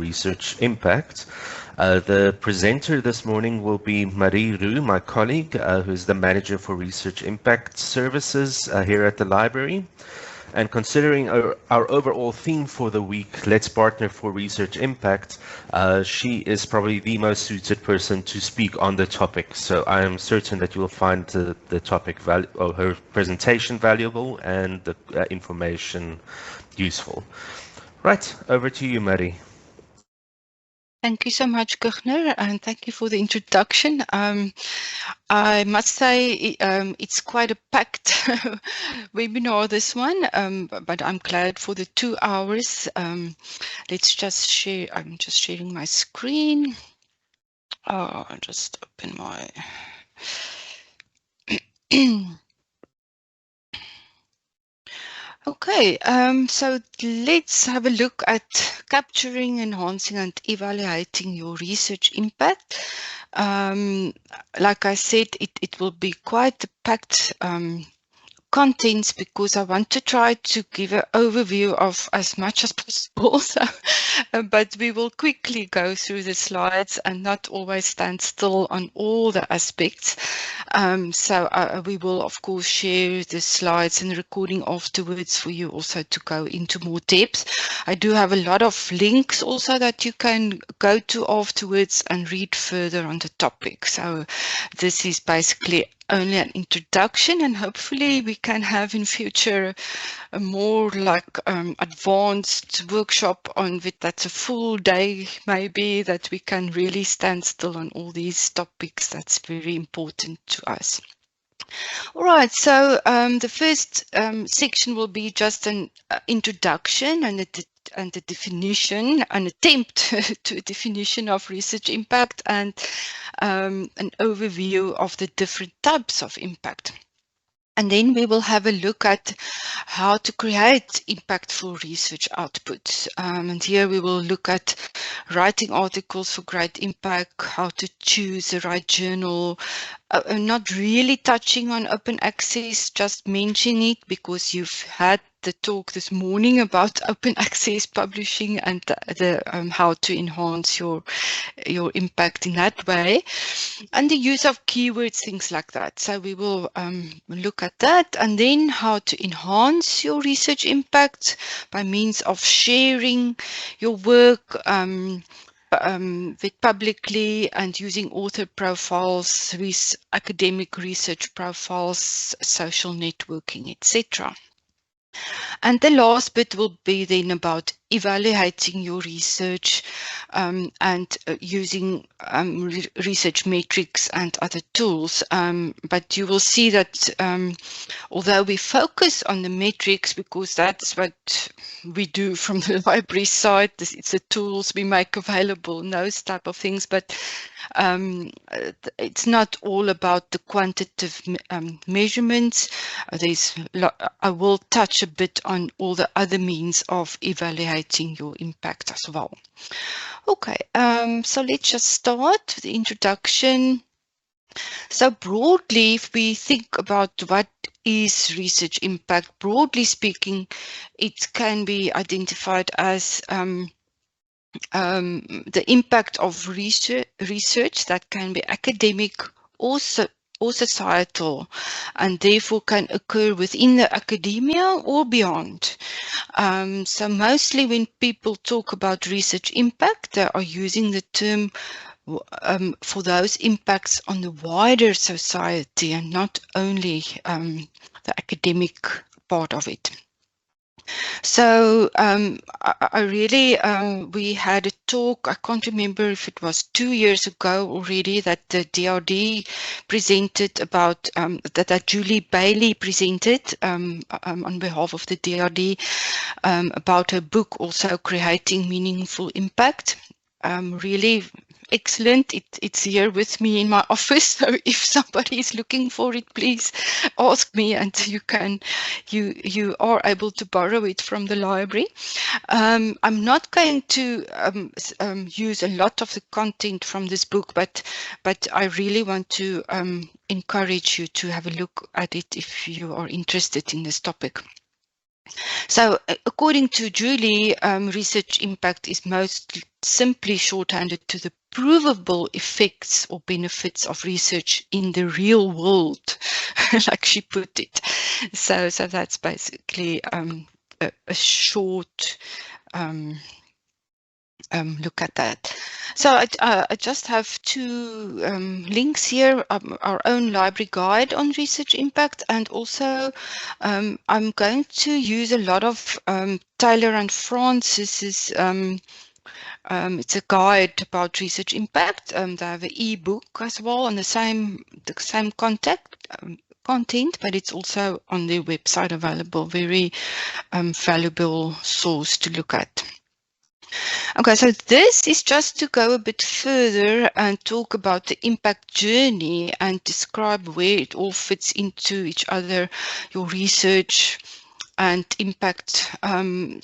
research impact. The presenter this morning will be Marie Roux, my colleague, who's the Manager for Research Impact Services here at the library. And considering our overall theme for the week, Let's Partner for Research Impact, she is probably the most suited person to speak on the topic. So I am certain that you will find the topic or her presentation valuable and the information useful. Right, over to you, Marie. Thank you so much, Kuchner, and thank you for the introduction. I must say it's quite a packed webinar, this one, but I'm glad for the 2 hours. Let's just share. I'm just sharing my screen. I'll just open my... Okay, so let's have a look at capturing, enhancing and evaluating your research impact. Like I said, it will be quite a packed contents because I want to try to give an overview of as much as possible. So, but we will quickly go through the slides and not always stand still on all the aspects. So we will of course share the slides and the recording afterwards for you also to go into more depth. I do have a lot of links also that you can go to afterwards and read further on the topic. So this is basically only an introduction, and hopefully we can have in future a more like advanced workshop on it. That's a full day maybe, that we can really stand still on all these topics. That's very important to us. All right, so the first section will be just an introduction and the definition, an attempt to a definition of research impact, and an overview of the different types of impact. And then we will have a look at how to create impactful research outputs. And here we will look at writing articles for great impact, how to choose the right journal, not really touching on open access, just mentioning it because you've had the talk this morning about open access publishing and the how to enhance your impact in that way, and the use of keywords, things like that. So we will look at that, and then how to enhance your research impact by means of sharing your work publicly and using author profiles, academic research profiles, social networking, etc. And the last bit will be then about evaluating your research and using research metrics and other tools. But you will see that although we focus on the metrics, because that's what we do from the library side, it's the tools we make available and those type of things, but it's not all about the quantitative measurements. I will touch a bit on all the other means of evaluating your impact as well. Okay, so let's just start with the introduction. So broadly, if we think about what is research impact, broadly speaking, it can be identified as the impact of research that can be academic or societal, and therefore can occur within the academia or beyond. So mostly when people talk about research impact, they are using the term for those impacts on the wider society and not only the academic part of it. So I really, we had a talk, I can't remember if it was 2 years ago already, that the DRD presented about, that Julie Bailey presented on behalf of the DRD about her book, also Creating Meaningful Impact. Really excellent. It's here with me in my office, so if somebody is looking for it, please ask me, and you are able to borrow it from the library. I'm not going to use a lot of the content from this book, but I really want to encourage you to have a look at it if you are interested in this topic. So according to Julie, research impact is most simply shorthanded to the provable effects or benefits of research in the real world, like she put it. So that's basically a short look at that. So I just have two links here, our own library guide on research impact, and also I'm going to use a lot of Taylor and Francis's it's a guide about research impact. They have an e-book as well on the same content, but it's also on their website available. Very valuable source to look at. Okay, so this is just to go a bit further and talk about the impact journey and describe where it all fits into each other, your research and impact. I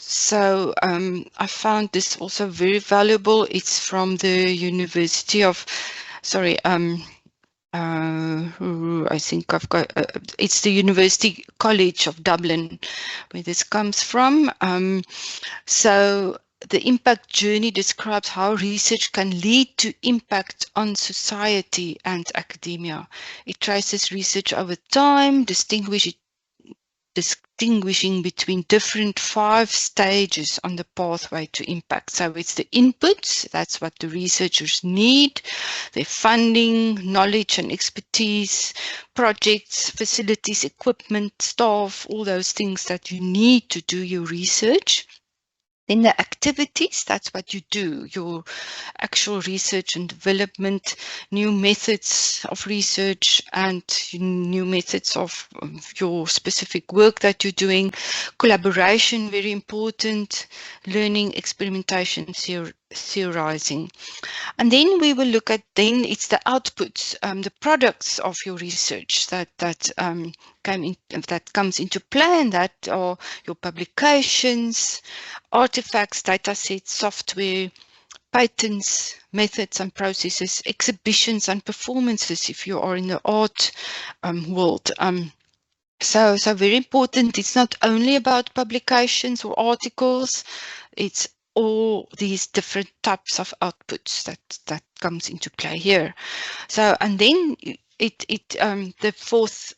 found this also very valuable. It's from the University of, I think I've got, it's the University College of Dublin where this comes from. So the impact journey describes how research can lead to impact on society and academia. It traces research over time, distinguishing between different 5 stages on the pathway to impact. So it's the inputs, that's what the researchers need, their funding, knowledge and expertise, projects, facilities, equipment, staff, all those things that you need to do your research. Then the activities, that's what you do, your actual research and development, new methods of research and new methods of your specific work that you're doing. Collaboration, very important. Learning, experimentation, theorizing. And then we will look at, then it's the outputs, the products of your research that comes into play, and that are your publications, artifacts, data sets, software, patents, methods and processes, exhibitions and performances if you are in the art world. So very important. It's not only about publications or articles, it's all these different types of outputs that comes into play here. So, and then the fourth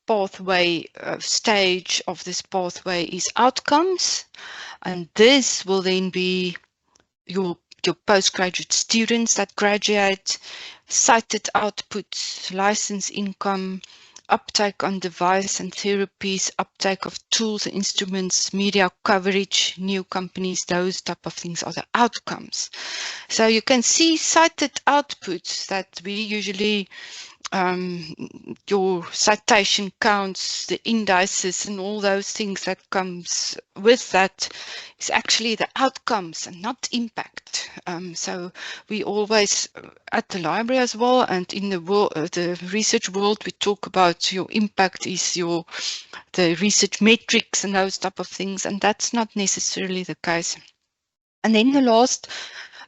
pathway stage of this pathway is outcomes, and this will then be your postgraduate students that graduate, cited outputs, license income, uptake on device and therapies, uptake of tools and instruments, media coverage, new companies, those type of things are the outcomes. So you can see cited outputs that we usually your citation counts, the indices and all those things that comes with that is actually the outcomes and not impact. So we always at the library as well, and in the world, the research world, we talk about your impact is the research metrics and those type of things, and that's not necessarily the case. And then the last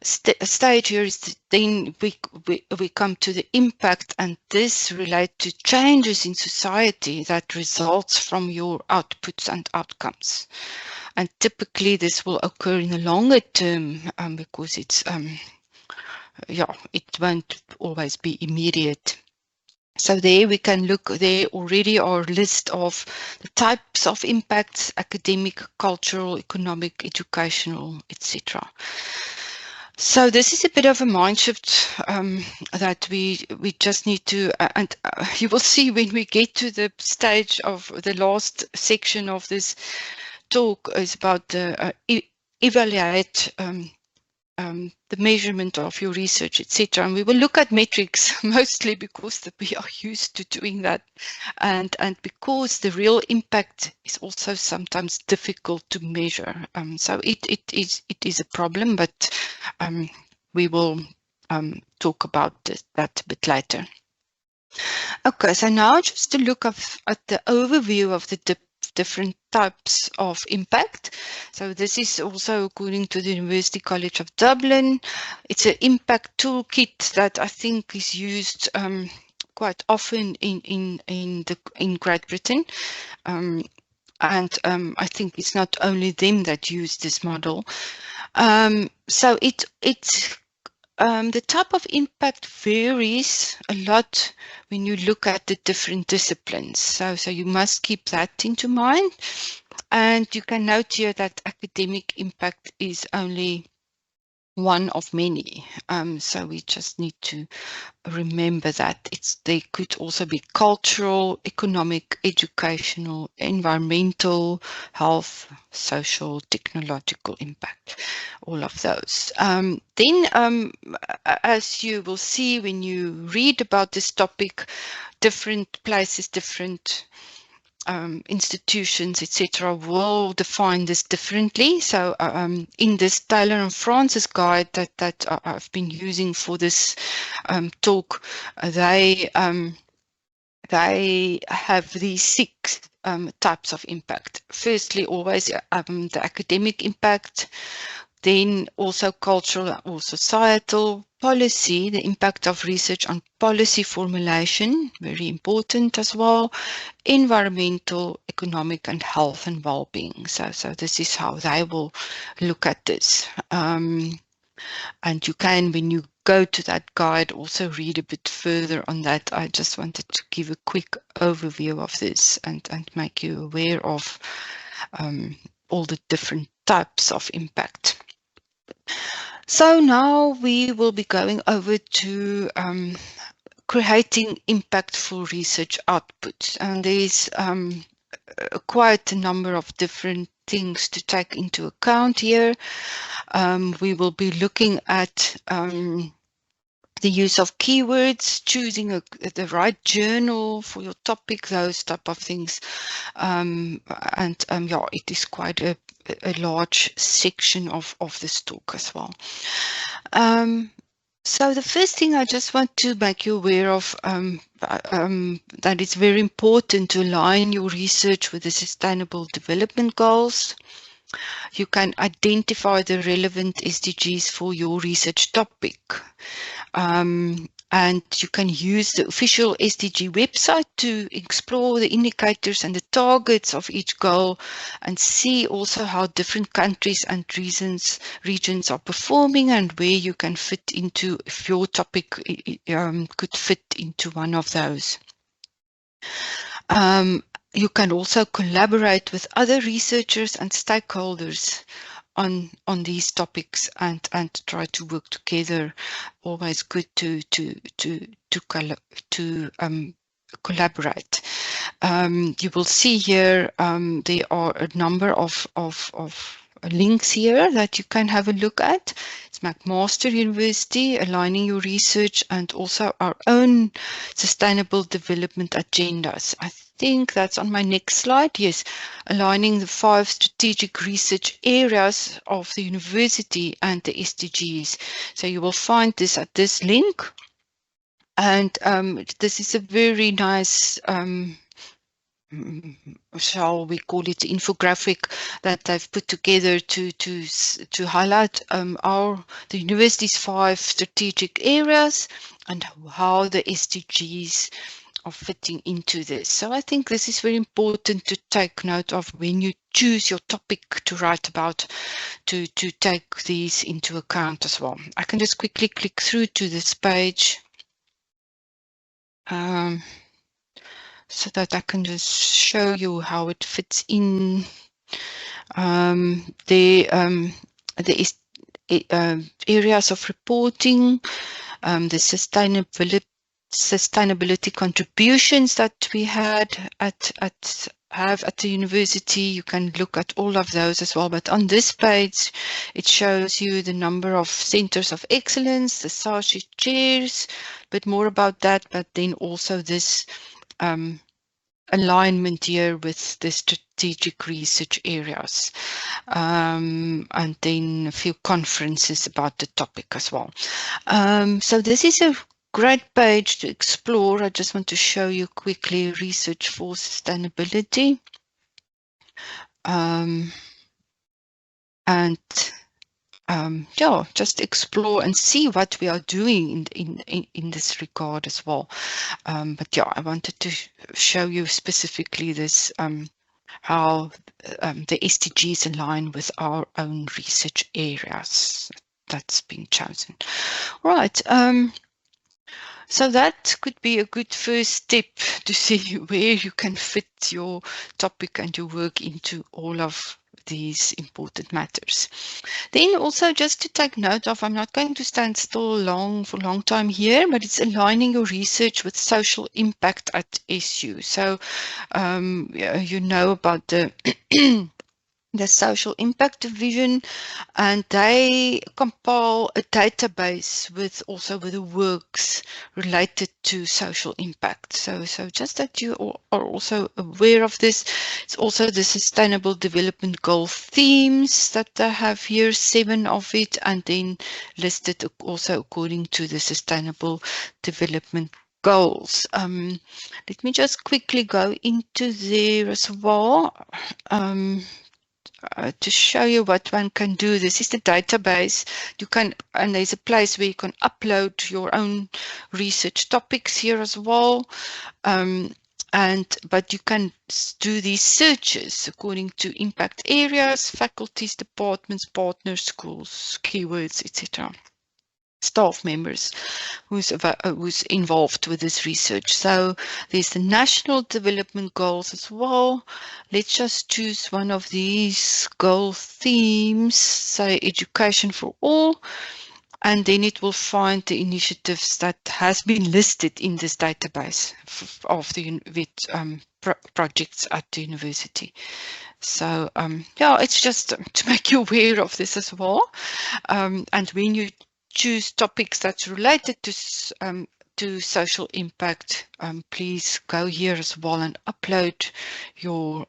stage here is then we come to the impact, and this relates to changes in society that results from your outputs and outcomes. And typically this will occur in the longer term because it's it won't always be immediate. So there we can look, there already are a list of the types of impacts: academic, cultural, economic, educational, etc. So this is a bit of a mind shift that we just need to, and you will see when we get to the stage of the last section of this talk is about the evaluate the measurement of your research, etc. And we will look at metrics mostly because we are used to doing that, and because the real impact is also sometimes difficult to measure. So it is a problem, but we will talk about that a bit later. Okay, so now just to look at the overview of the different types of impact. So this is also according to the University College of Dublin. It's an impact toolkit that I think is used quite often in Great Britain. And I think it's not only them that use this model. So the type of impact varies a lot when you look at the different disciplines. So you must keep that into mind. And you can note here that academic impact is only one of many. So we just need to remember that they could also be cultural, economic, educational, environmental, health, social, technological impact, all of those. Then, as you will see when you read about this topic, different places, different institutions, etc., will define this differently. So in this Taylor and Francis guide that I've been using for this talk, they have these 6 types of impact. Firstly, always the academic impact, then also cultural or societal policy, the impact of research on policy formulation, very important as well, environmental, economic, and health and well-being. So this is how they will look at this. And you can, when you go to that guide, also read a bit further on that. I just wanted to give a quick overview of this and make you aware of all the different types of impact. So now we will be going over to creating impactful research outputs, and there's quite a number of different things to take into account here. We will be looking at the use of keywords, choosing the right journal for your topic, those type of things. Yeah, it is quite a large section of this talk as well. So the first thing I just want to make you aware of, that it's very important to align your research with the Sustainable Development Goals. You can identify the relevant SDGs for your research topic. And you can use the official SDG website to explore the indicators and the targets of each goal and see also how different countries and regions are performing and where you can fit into, if your topic could fit into one of those. You can also collaborate with other researchers and stakeholders on these topics and try to work together. Always good to collaborate. You will see here there are a number of links here that you can have a look at. It's McMaster University, Aligning Your Research, and also our own Sustainable Development Agendas. I think that's on my next slide. Yes, aligning the 5 strategic research areas of the university and the SDGs. So you will find this at this link. And this is a very nice shall we call it infographic that they've put together to highlight the university's 5 strategic areas and how the SDGs are fitting into this. So I think this is very important to take note of when you choose your topic to write about, to take these into account as well. I can just quickly click through to this page. So that I can just show you how it fits in. The areas of reporting, the sustainability contributions that we have at the university. You can look at all of those as well. But on this page, it shows you the number of centers of excellence, the SARSI chairs, but more about that. But then also this alignment here with the strategic research areas, and then a few conferences about the topic as well. So this is a great page to explore. I just want to show you quickly research for sustainability. Yeah, just explore and see what we are doing in this regard as well. But yeah, I wanted to show you specifically this how the SDGs align with our own research areas that's been chosen. Right. So that could be a good first step to see where you can fit your topic and your work into all of these important matters. Then also just to take note of, I'm not going to stand still for a long time here, but it's aligning your research with social impact at SU. So you know about the the Social Impact Division, and they compile a database with the works related to social impact. So just that you are also aware of this. It's also the Sustainable Development Goal themes that they have here, 7 of it, and then listed also according to the Sustainable Development Goals. Let me just quickly go into there as well. To show you what one can do. This is the database. You can, and there's a place where you can upload your own research topics here as well. But you can do these searches according to impact areas, faculties, departments, partners, schools, keywords, etc. Staff members who's involved with this research. So there's the national development goals as well. Let's just choose one of these goal themes, say education for all, and then it will find the initiatives that has been listed in this database of the projects at the university. So yeah, it's just to make you aware of this as well. And when you choose topics that's related to social impact, please go here as well and upload your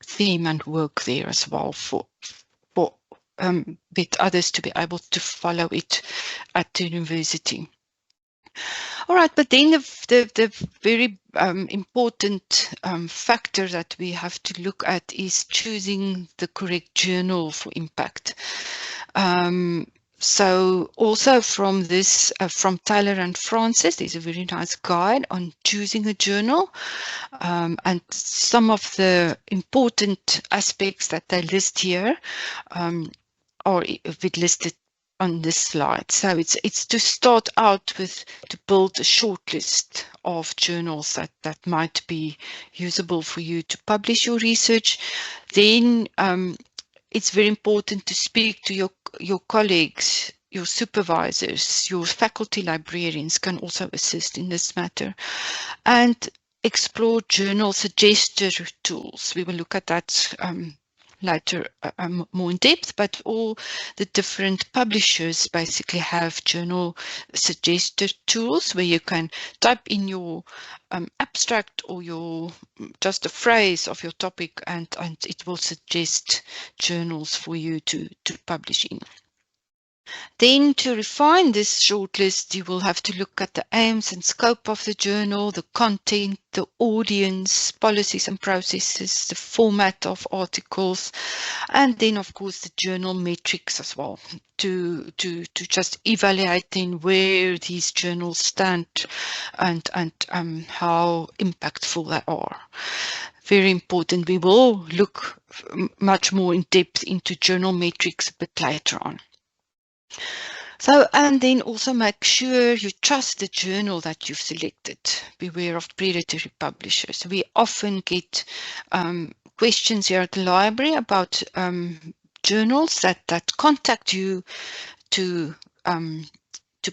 theme and work there as well for with others to be able to follow it at the university. All right, but then the very important factor that we have to look at is choosing the correct journal for impact. So also from this, from Taylor and Francis, there's a very nice guide on choosing a journal, and some of the important aspects that they list here are listed on this slide. So it's to start out with, to build a short list of journals that might be usable for you to publish your research. Then it's very important to speak to your colleagues, your supervisors, your faculty librarians can also assist in this matter. And explore journal suggestion tools. We will look at that later more in depth, but all the different publishers basically have journal suggested tools where you can type in your abstract or just a phrase of your topic, and it will suggest journals for you to publish in. Then to refine this shortlist, you will have to look at the aims and scope of the journal, the content, the audience, policies and processes, the format of articles, and then of course the journal metrics as well, to just evaluating where these journals stand and how impactful they are. Very important. We will look much more in depth into journal metrics a bit later on. So, and then also make sure you trust the journal that you've selected. Beware of predatory publishers. We often get questions here at the library about journals that contact you to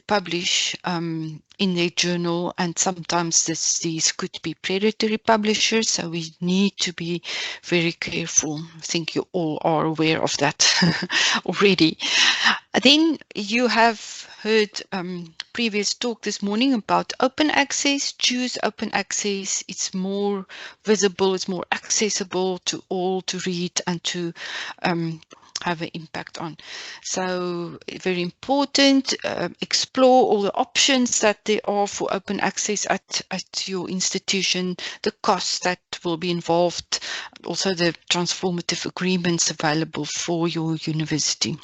publish in their journal, and sometimes these could be predatory publishers, so we need to be very careful. I think you all are aware of that already. Then you have heard previous talk this morning about open access. Choose open access. It's more visible, it's more accessible to all to read and to have an impact on. So very important, explore all the options that there are for open access at your institution, the costs that will be involved, also the transformative agreements available for your university.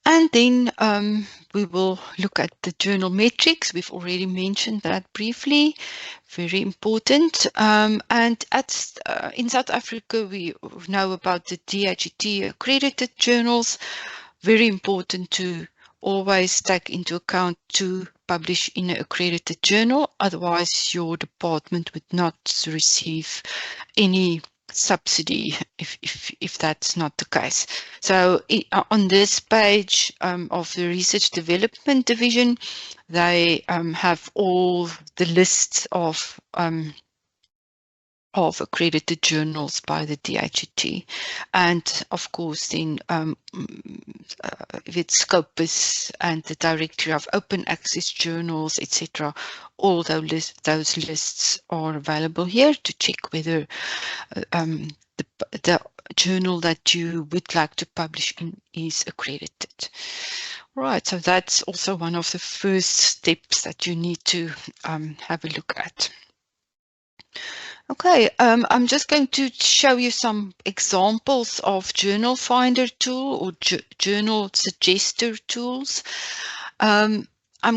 And then we will look at the journal metrics. We've already mentioned that briefly, very important. And in South Africa, we know about the DHET accredited journals. Very important to always take into account to publish in an accredited journal, otherwise your department would not receive any subsidy if that's not the case. So on this page of the Research Development Division, they have all the lists of accredited journals by the DHET, and of course then with Scopus and the Directory of Open Access Journals, etc. All those lists are available here to check whether the journal that you would like to publish in is accredited. Right, so that's also one of the first steps that you need to have a look at. Okay, I'm just going to show you some examples of Journal Finder tool or Journal Suggester tools. I'm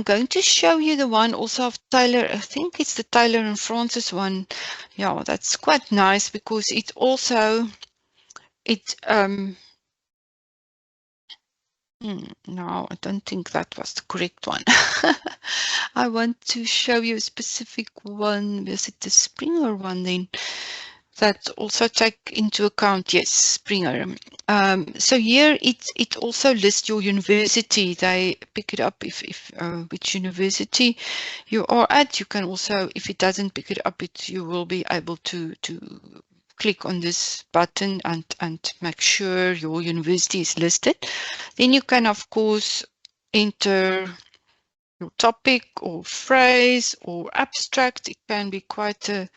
going to show you the one also of Taylor. I think it's the Taylor and Francis one. Yeah, that's quite nice because it also, no, I don't think that was the correct one. I want to show you a specific one. Was it the Springer one then? That also take into account, yes, Springer. So here it also lists your university. They pick it up if which university you are at. You can also, if it doesn't pick it up, you will be able to click on this button and make sure your university is listed. Then you can, of course, enter your topic or phrase or abstract. It can be quite a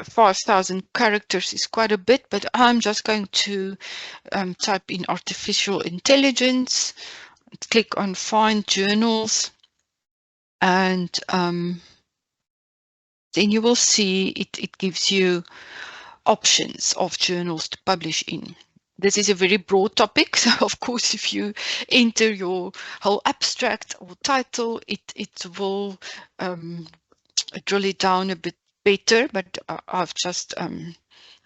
5,000 characters is quite a bit, but I'm just going to type in artificial intelligence, click on find journals, and then you will see it gives you options of journals to publish in. This is a very broad topic, so of course if you enter your whole abstract or title, it will drill it down a bit better, but I've just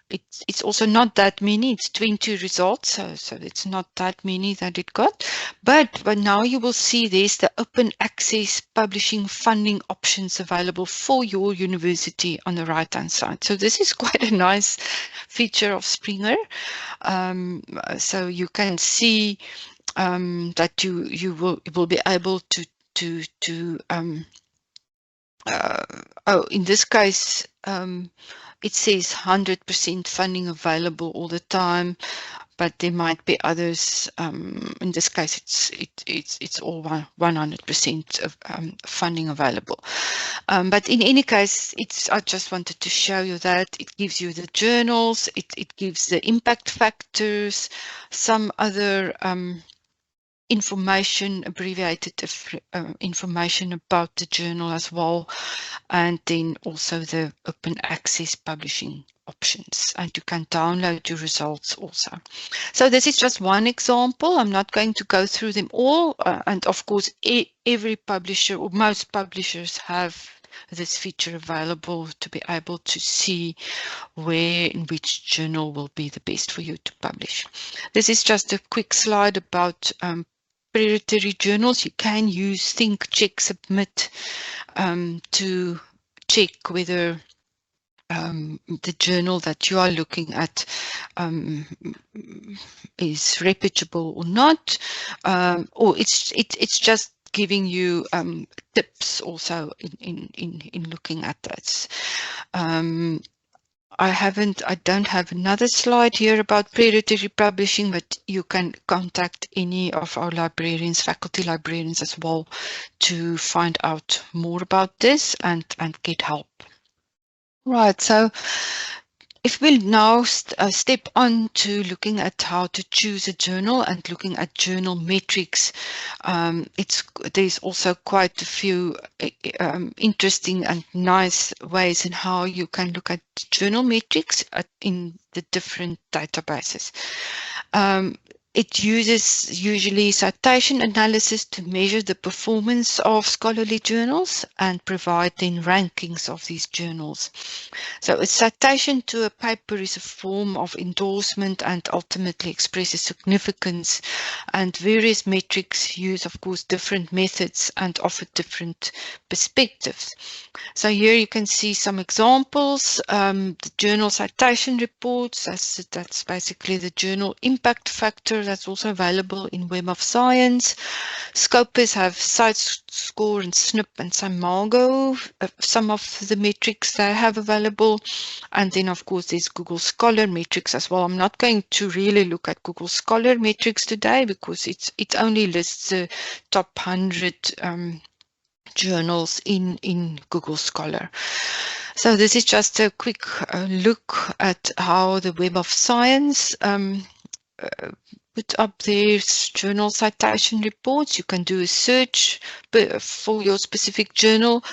it's also not that many. It's 20 results, so it's not that many that it got. But now you will see there's the open access publishing funding options available for your university on the right hand side. So this is quite a nice feature of Springer. So you can see that you will be able to in this case, it says 100% funding available all the time, but there might be others. In this case, it's all 100% of funding available. But in any case, I just wanted to show you that it gives you the journals, it gives the impact factors, some other information, abbreviated information about the journal as well, and then also the open access publishing options, and you can download your results also. So this is just one example. I'm not going to go through them all, and of course every publisher or most publishers have this feature available to be able to see where in which journal will be the best for you to publish. This is just a quick slide about predatory journals. You can use Think, Check, Submit to check whether the journal that you are looking at is reputable or not, or it's just giving you tips also in looking at that. I don't have another slide here about predatory publishing, but you can contact any of our librarians, faculty librarians as well, to find out more about this and get help. Right, so if we now step on to looking at how to choose a journal and looking at journal metrics, there's also quite a few interesting and nice ways in how you can look at journal metrics in the different databases. It uses usually citation analysis to measure the performance of scholarly journals and provide then rankings of these journals. So a citation to a paper is a form of endorsement and ultimately expresses significance, and various metrics use, of course, different methods and offer different perspectives. So here you can see some examples. The journal citation reports, that's basically the journal impact factor that's also available in Web of Science. Scopus have CiteScore and SNP and Simago, some of the metrics they have available. And then, of course, there's Google Scholar metrics as well. I'm not going to really look at Google Scholar metrics today because it only lists the top 100 journals in Google Scholar. So this is just a quick look at how the Web of Science put up their journal citation reports. You can do a search for your specific journal,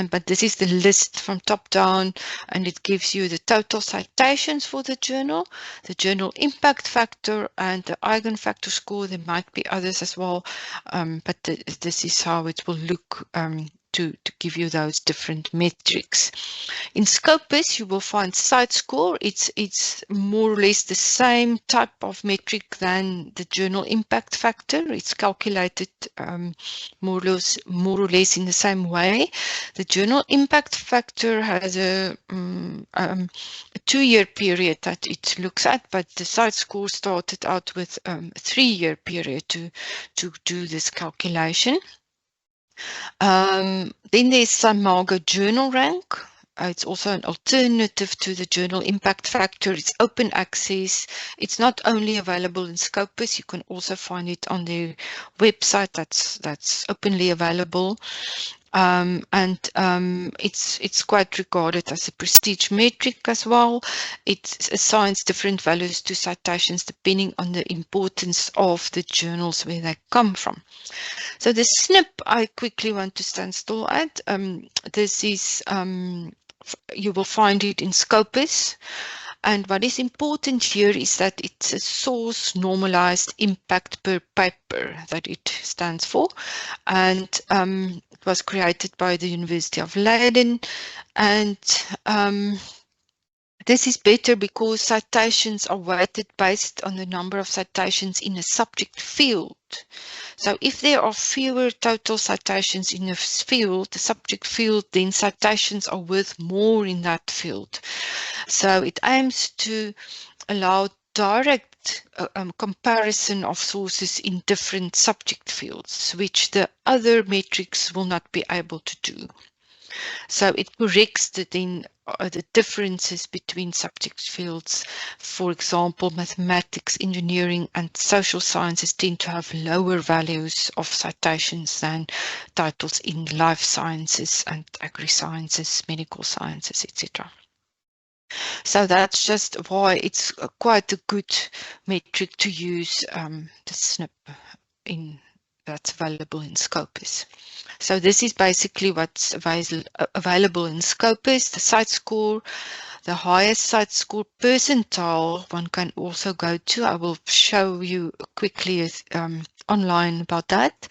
but this is the list from top down, and it gives you the total citations for the journal impact factor, and the eigenfactor score. There might be others as well, but this is how it will look to give you those different metrics. In Scopus, you will find CiteScore. It's more or less the same type of metric than the journal impact factor. It's calculated more or less in the same way. The journal impact factor has a 2-year period that it looks at, but the CiteScore started out with a 3-year period to do this calculation. Then there's Simago Journal Rank. It's also an alternative to the journal impact factor. It's open access. It's not only available in Scopus, you can also find it on their website that's openly available. It's quite regarded as a prestige metric as well. It assigns different values to citations depending on the importance of the journals where they come from. So the SNP I quickly want to stand still at. This is, you will find it in Scopus. And what is important here is that it's a source normalized impact per paper that it stands for. And it was created by the University of Leiden. And this is better because citations are weighted based on the number of citations in a subject field. So if there are fewer total citations in a field, the subject field, then citations are worth more in that field. So it aims to allow direct comparison of sources in different subject fields, which the other metrics will not be able to do. So it corrects the differences between subject fields. For example, mathematics, engineering, and social sciences tend to have lower values of citations than titles in life sciences and agri-sciences, medical sciences, etc. So that's just why it's quite a good metric to use, the SNP that's available in Scopus. So this is basically what's available in Scopus, the CiteScore, the highest CiteScore percentile one can also go to. I will show you quickly online about that.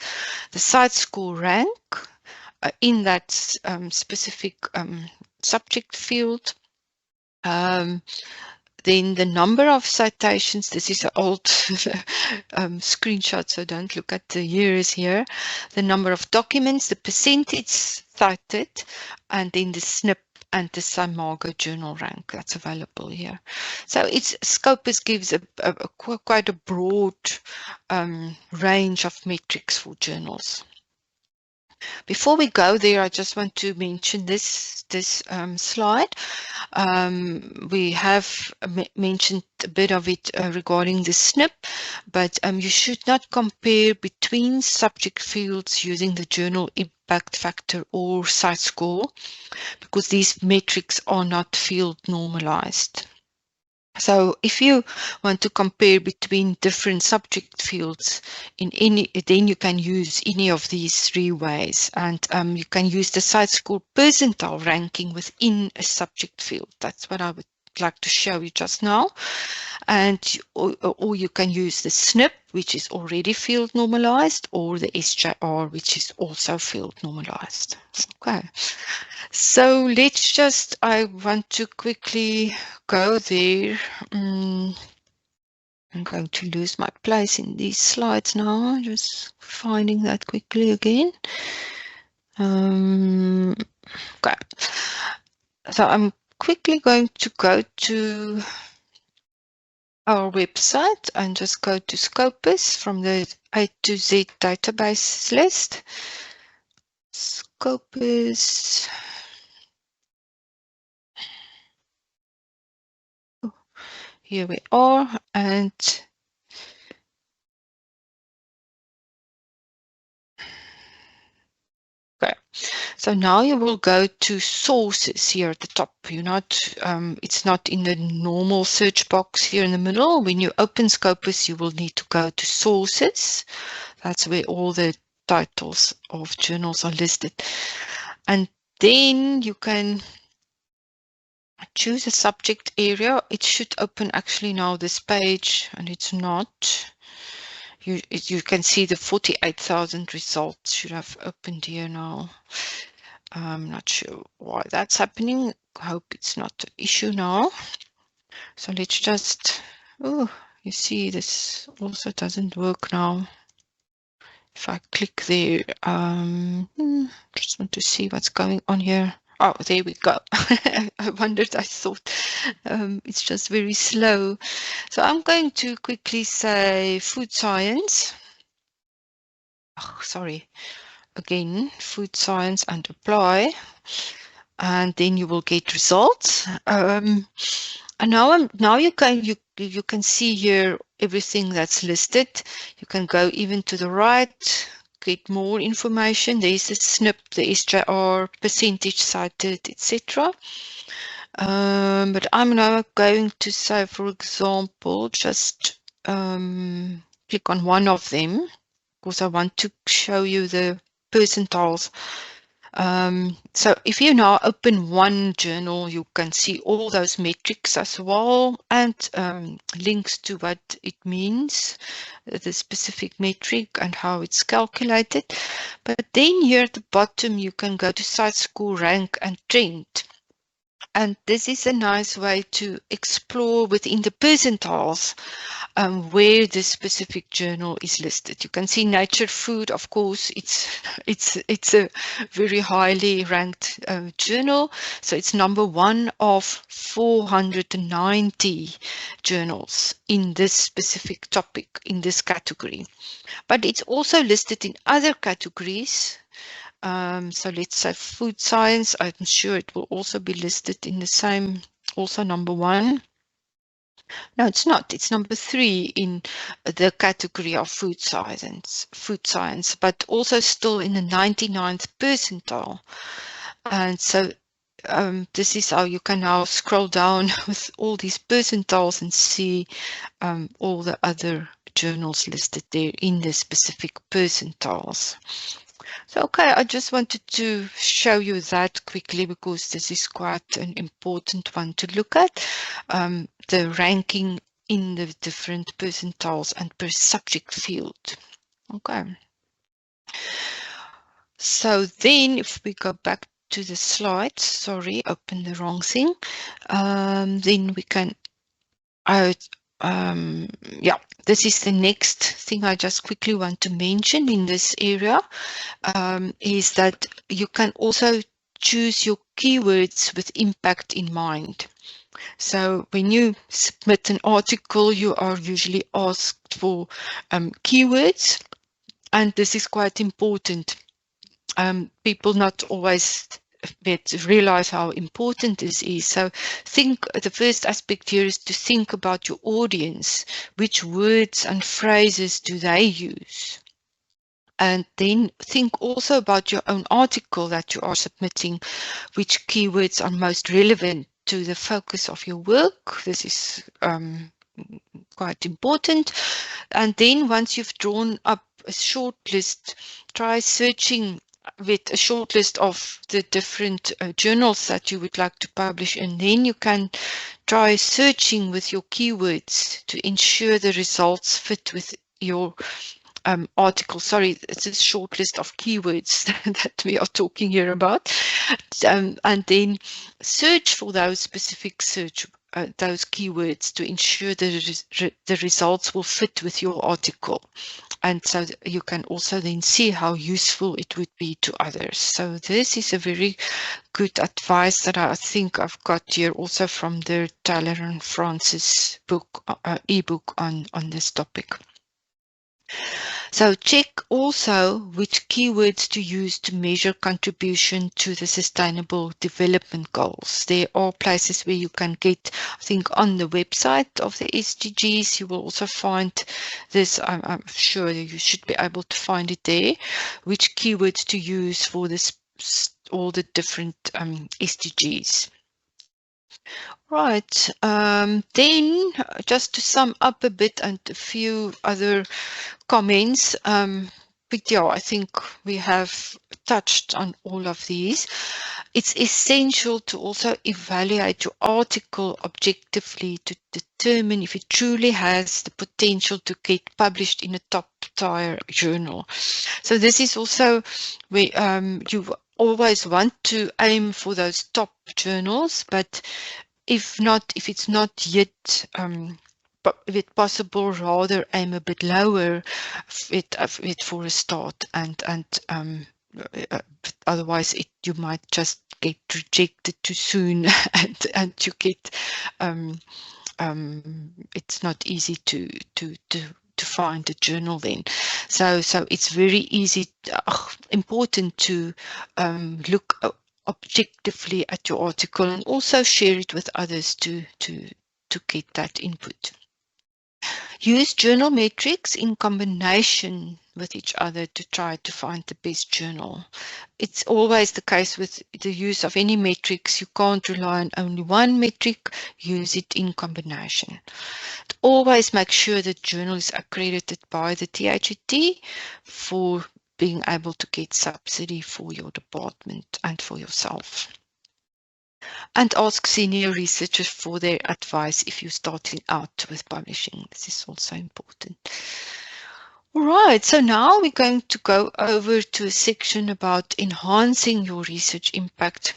The CiteScore rank in that specific subject field. Then the number of citations, this is an old screenshot, so don't look at the years here. The number of documents, the percentage cited, and then the SNP and the Simago journal rank that's available here. So Scopus gives quite a broad range of metrics for journals. Before we go there, I just want to mention this slide. We have mentioned a bit of it regarding the SNP, but you should not compare between subject fields using the journal impact factor or CiteScore, because these metrics are not field normalized. So if you want to compare between different subject fields then you can use any of these 3 ways, and you can use the CiteScore percentile ranking within a subject field. That's what I would like to show you just now. And or you can use the SNP, which is already field normalized, or the SJR, which is also field normalized. Okay, so let's just, I want to quickly go there. I'm going to lose my place in these slides now, just finding that quickly again. Okay, so I'm quickly going to go to our website and just go to Scopus from the A to Z database list. Scopus. Here we are, and okay, so now you will go to sources here at the top. You're not, it's not in the normal search box here in the middle. When you open Scopus, you will need to go to sources. That's where all the titles of journals are listed. And then you can choose a subject area. It should open actually now this page, and it's not. You can see the 48,000 results should have opened here now. I'm not sure why that's happening. I hope it's not an issue now. So let's just, oh, you see this also doesn't work now. If I click there, just want to see what's going on here. Oh, there we go. I wondered, I thought it's just very slow. So I'm going to quickly say food science. Oh, sorry. Again, food science and apply. And then you will get results. And now you can see here everything that's listed. You can go even to the right, get more information. There's the SNP, the SJR, percentage cited, etc. But I'm now going to say, for example, just click on one of them because I want to show you the percentiles. So if you now open one journal, you can see all those metrics as well, and links to what it means, the specific metric and how it's calculated. But then here at the bottom, you can go to site score, rank, and trend. And this is a nice way to explore within the percentiles where the specific journal is listed. You can see Nature Food, of course, it's a very highly ranked journal. So it's #1 of 490 journals in this specific topic, in this category. But it's also listed in other categories. So let's say food science. I'm sure it will also be listed in the same, also #1. No, it's not. It's #3 in the category of food science, but also still in the 99th percentile. And so this is how you can now scroll down with all these percentiles and see all the other journals listed there in the specific percentiles. So, okay, I just wanted to show you that quickly because this is quite an important one to look at, the ranking in the different percentiles and per subject field. Okay. So then if we go back to the slides, sorry, open the wrong thing, then we can, yeah, this is the next thing I just quickly want to mention in this area, is that you can also choose your keywords with impact in mind. So when you submit an article, you are usually asked for keywords, and this is quite important. People not always realize how important this is. So the first aspect here is to think about your audience. Which words and phrases do they use? And then think also about your own article that you are submitting. Which keywords are most relevant to the focus of your work? This is quite important. And then once you've drawn up a short list, try searching with a short list of the different journals that you would like to publish, and then you can try searching with your keywords to ensure the results fit with your article. Sorry, it's a short list of keywords that we are talking here about. And then search for those specific those keywords to ensure the results will fit with your article. And so you can also then see how useful it would be to others. So this is a very good advice that I think I've got here also from the Taylor and Francis book, ebook on this topic. So check also which keywords to use to measure contribution to the Sustainable Development Goals. There are places where you can get, I think on the website of the SDGs, you will also find this. I'm sure you should be able to find it there, which keywords to use for this, all the different SDGs. Right, then just to sum up a bit and a few other comments, but yeah, I think we have touched on all of these. It's essential to also evaluate your article objectively to determine if it truly has the potential to get published in a top-tier journal. So this is also where you always want to aim for those top journals, but if it's not yet if it's possible, rather aim a bit lower for a start, and otherwise you might just get rejected too soon, and you get it's not easy to find a journal then. So it's very important to look objectively at your article and also share it with others to get that input. Use journal metrics in combination with each other to try to find the best journal. It's always the case with the use of any metrics. You can't rely on only one metric. Use it in combination. Always make sure the journal is accredited by the THET for being able to get subsidy for your department and for yourself. And ask senior researchers for their advice if you're starting out with publishing. This is also important. All right, so now we're going to go over to a section about enhancing your research impact.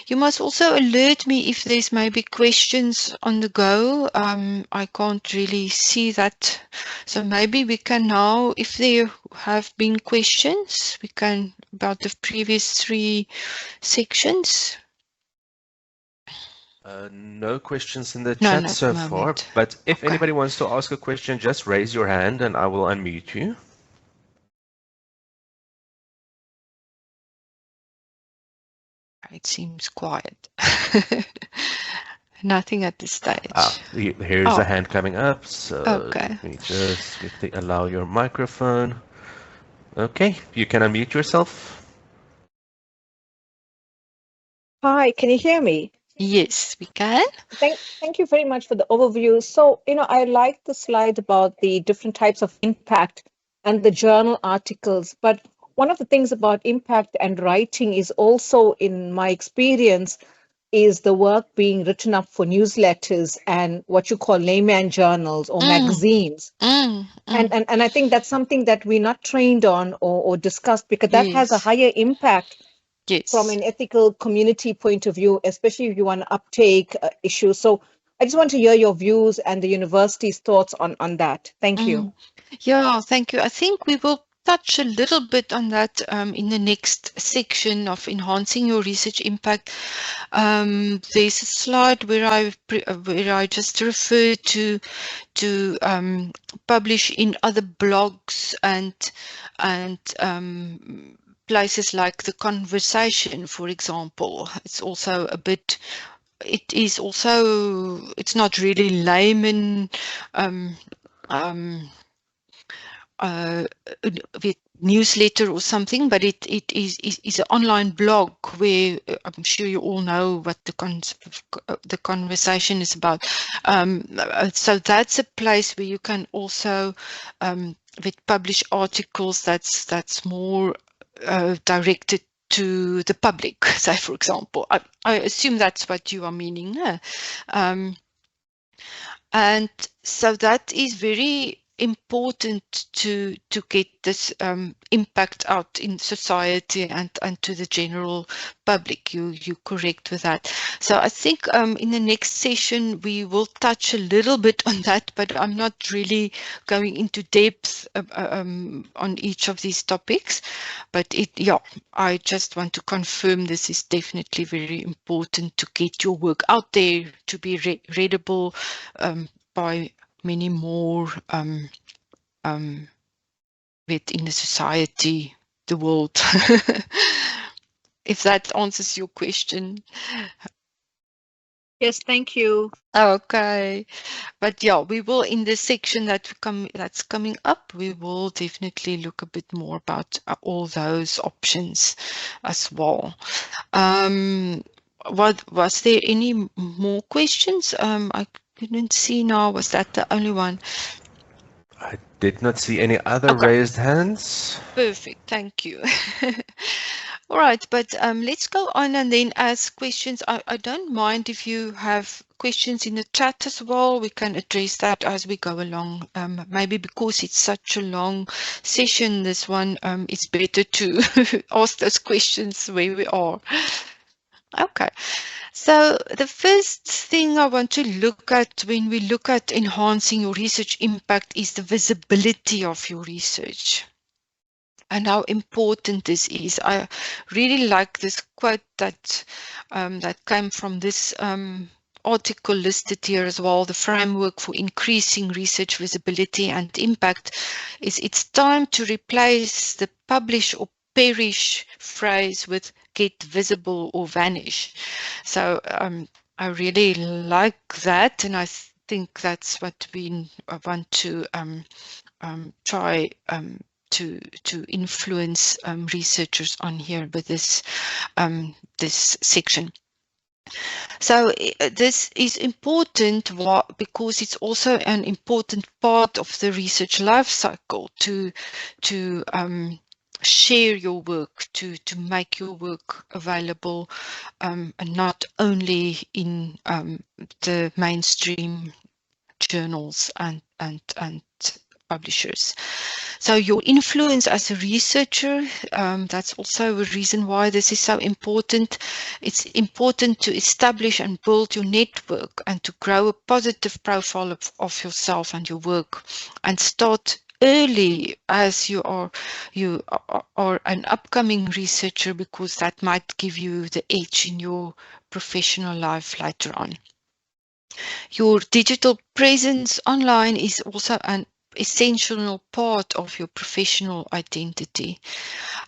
You must also alert me if there's maybe questions on the go. I can't really see that. So maybe we can now, if there have been questions, we can, about the previous 3 sections. No questions in the chat so far, but if anybody wants to ask a question, just raise your hand and I will unmute you. It seems quiet. Nothing at this stage. Here's a hand coming up, so let me just quickly allow your microphone. Okay, you can unmute yourself. Hi, can you hear me? Yes, we can. Thank you very much for the overview. So, I like the slide about the different types of impact and the journal articles. But one of the things about impact and writing is also, in my experience, is the work being written up for newsletters and what you call layman journals or magazines. And I think that's something that we're not trained on or discussed, because that has a higher impact. Yes. From an ethical community point of view, especially if you want to uptake issues. So I just want to hear your views and the university's thoughts on that. Thank you. Yeah, thank you. I think we will touch a little bit on that in the next section of enhancing your research impact. There's a slide where I just refer to publish in other blogs and places like The Conversation, for example. It's also a bit, it's not really layman with newsletter or something, but it is an online blog where I'm sure you all know what the conversation is about. So that's a place where you can also publish articles that's more directed to the public, say, for example. I assume that's what you are meaning. And so that is very important to get this impact out in society and to the general public. You're correct with that. So I think in the next session we will touch a little bit on that, but I'm not really going into depth on each of these topics. But I just want to confirm this is definitely very important to get your work out there, to be readable by many more within the society, the world. If that answers your question. Yes, thank you. Okay, but yeah, we will in the section that's coming up, we will definitely look a bit more about all those options as well. What was there any more questions? I couldn't see now. Was that the only one? I did not see any other Okay. raised hands. Perfect, thank you. All right, but let's go on and then ask questions. I don't mind if you have questions in the chat as well. We can address that as we go along. Maybe because it's such a long session, this one, it's better to ask those questions where we are. Okay, so the first thing I want to look at when we look at enhancing your research impact is the visibility of your research and how important this is. I really like this quote that that came from this article listed here as well. The framework for increasing research visibility and impact is it's time to replace the publish or perish phrase with get visible or vanish. So I really like that, and I think that's what we want to try to influence researchers on here with this this section. So this is important because it's also an important part of the research life cycle to share your work, to make your work available, and not only in the mainstream journals and publishers. So your influence as a researcher, that's also a reason why this is so important. It's important to establish and build your network and to grow a positive profile of yourself and your work, and start early as you are an upcoming researcher, because that might give you the edge in your professional life later on. Your digital presence online is also an essential part of your professional identity,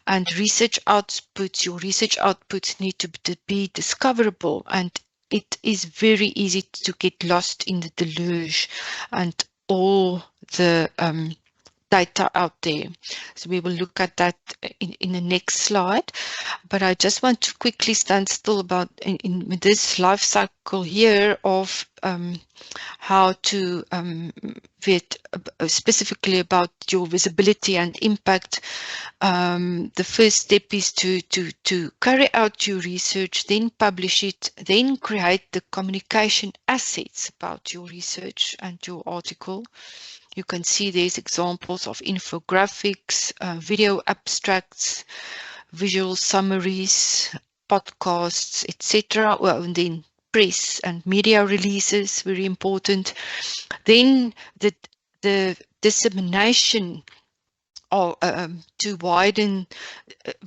and your research outputs need to be discoverable, and it is very easy to get lost in the deluge and all the data out there. So we will look at that in the next slide, but I just want to quickly stand still about in this life cycle here of how to specifically about your visibility and impact. The first step is to carry out your research, then publish it, then create the communication assets about your research and your article. You can see there's examples of infographics, video abstracts, visual summaries, podcasts, etc. Well, and then press and media releases, very important. Then the dissemination of, to widen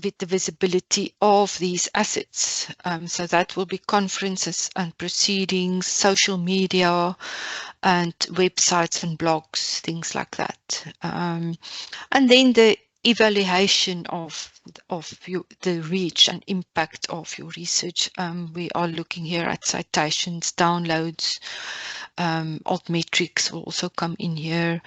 with the visibility of these assets. So that will be conferences and proceedings, social media, and websites and blogs, things like that. And then the evaluation of the reach and impact of your research. We are looking here at citations, downloads, altmetrics will also come in here,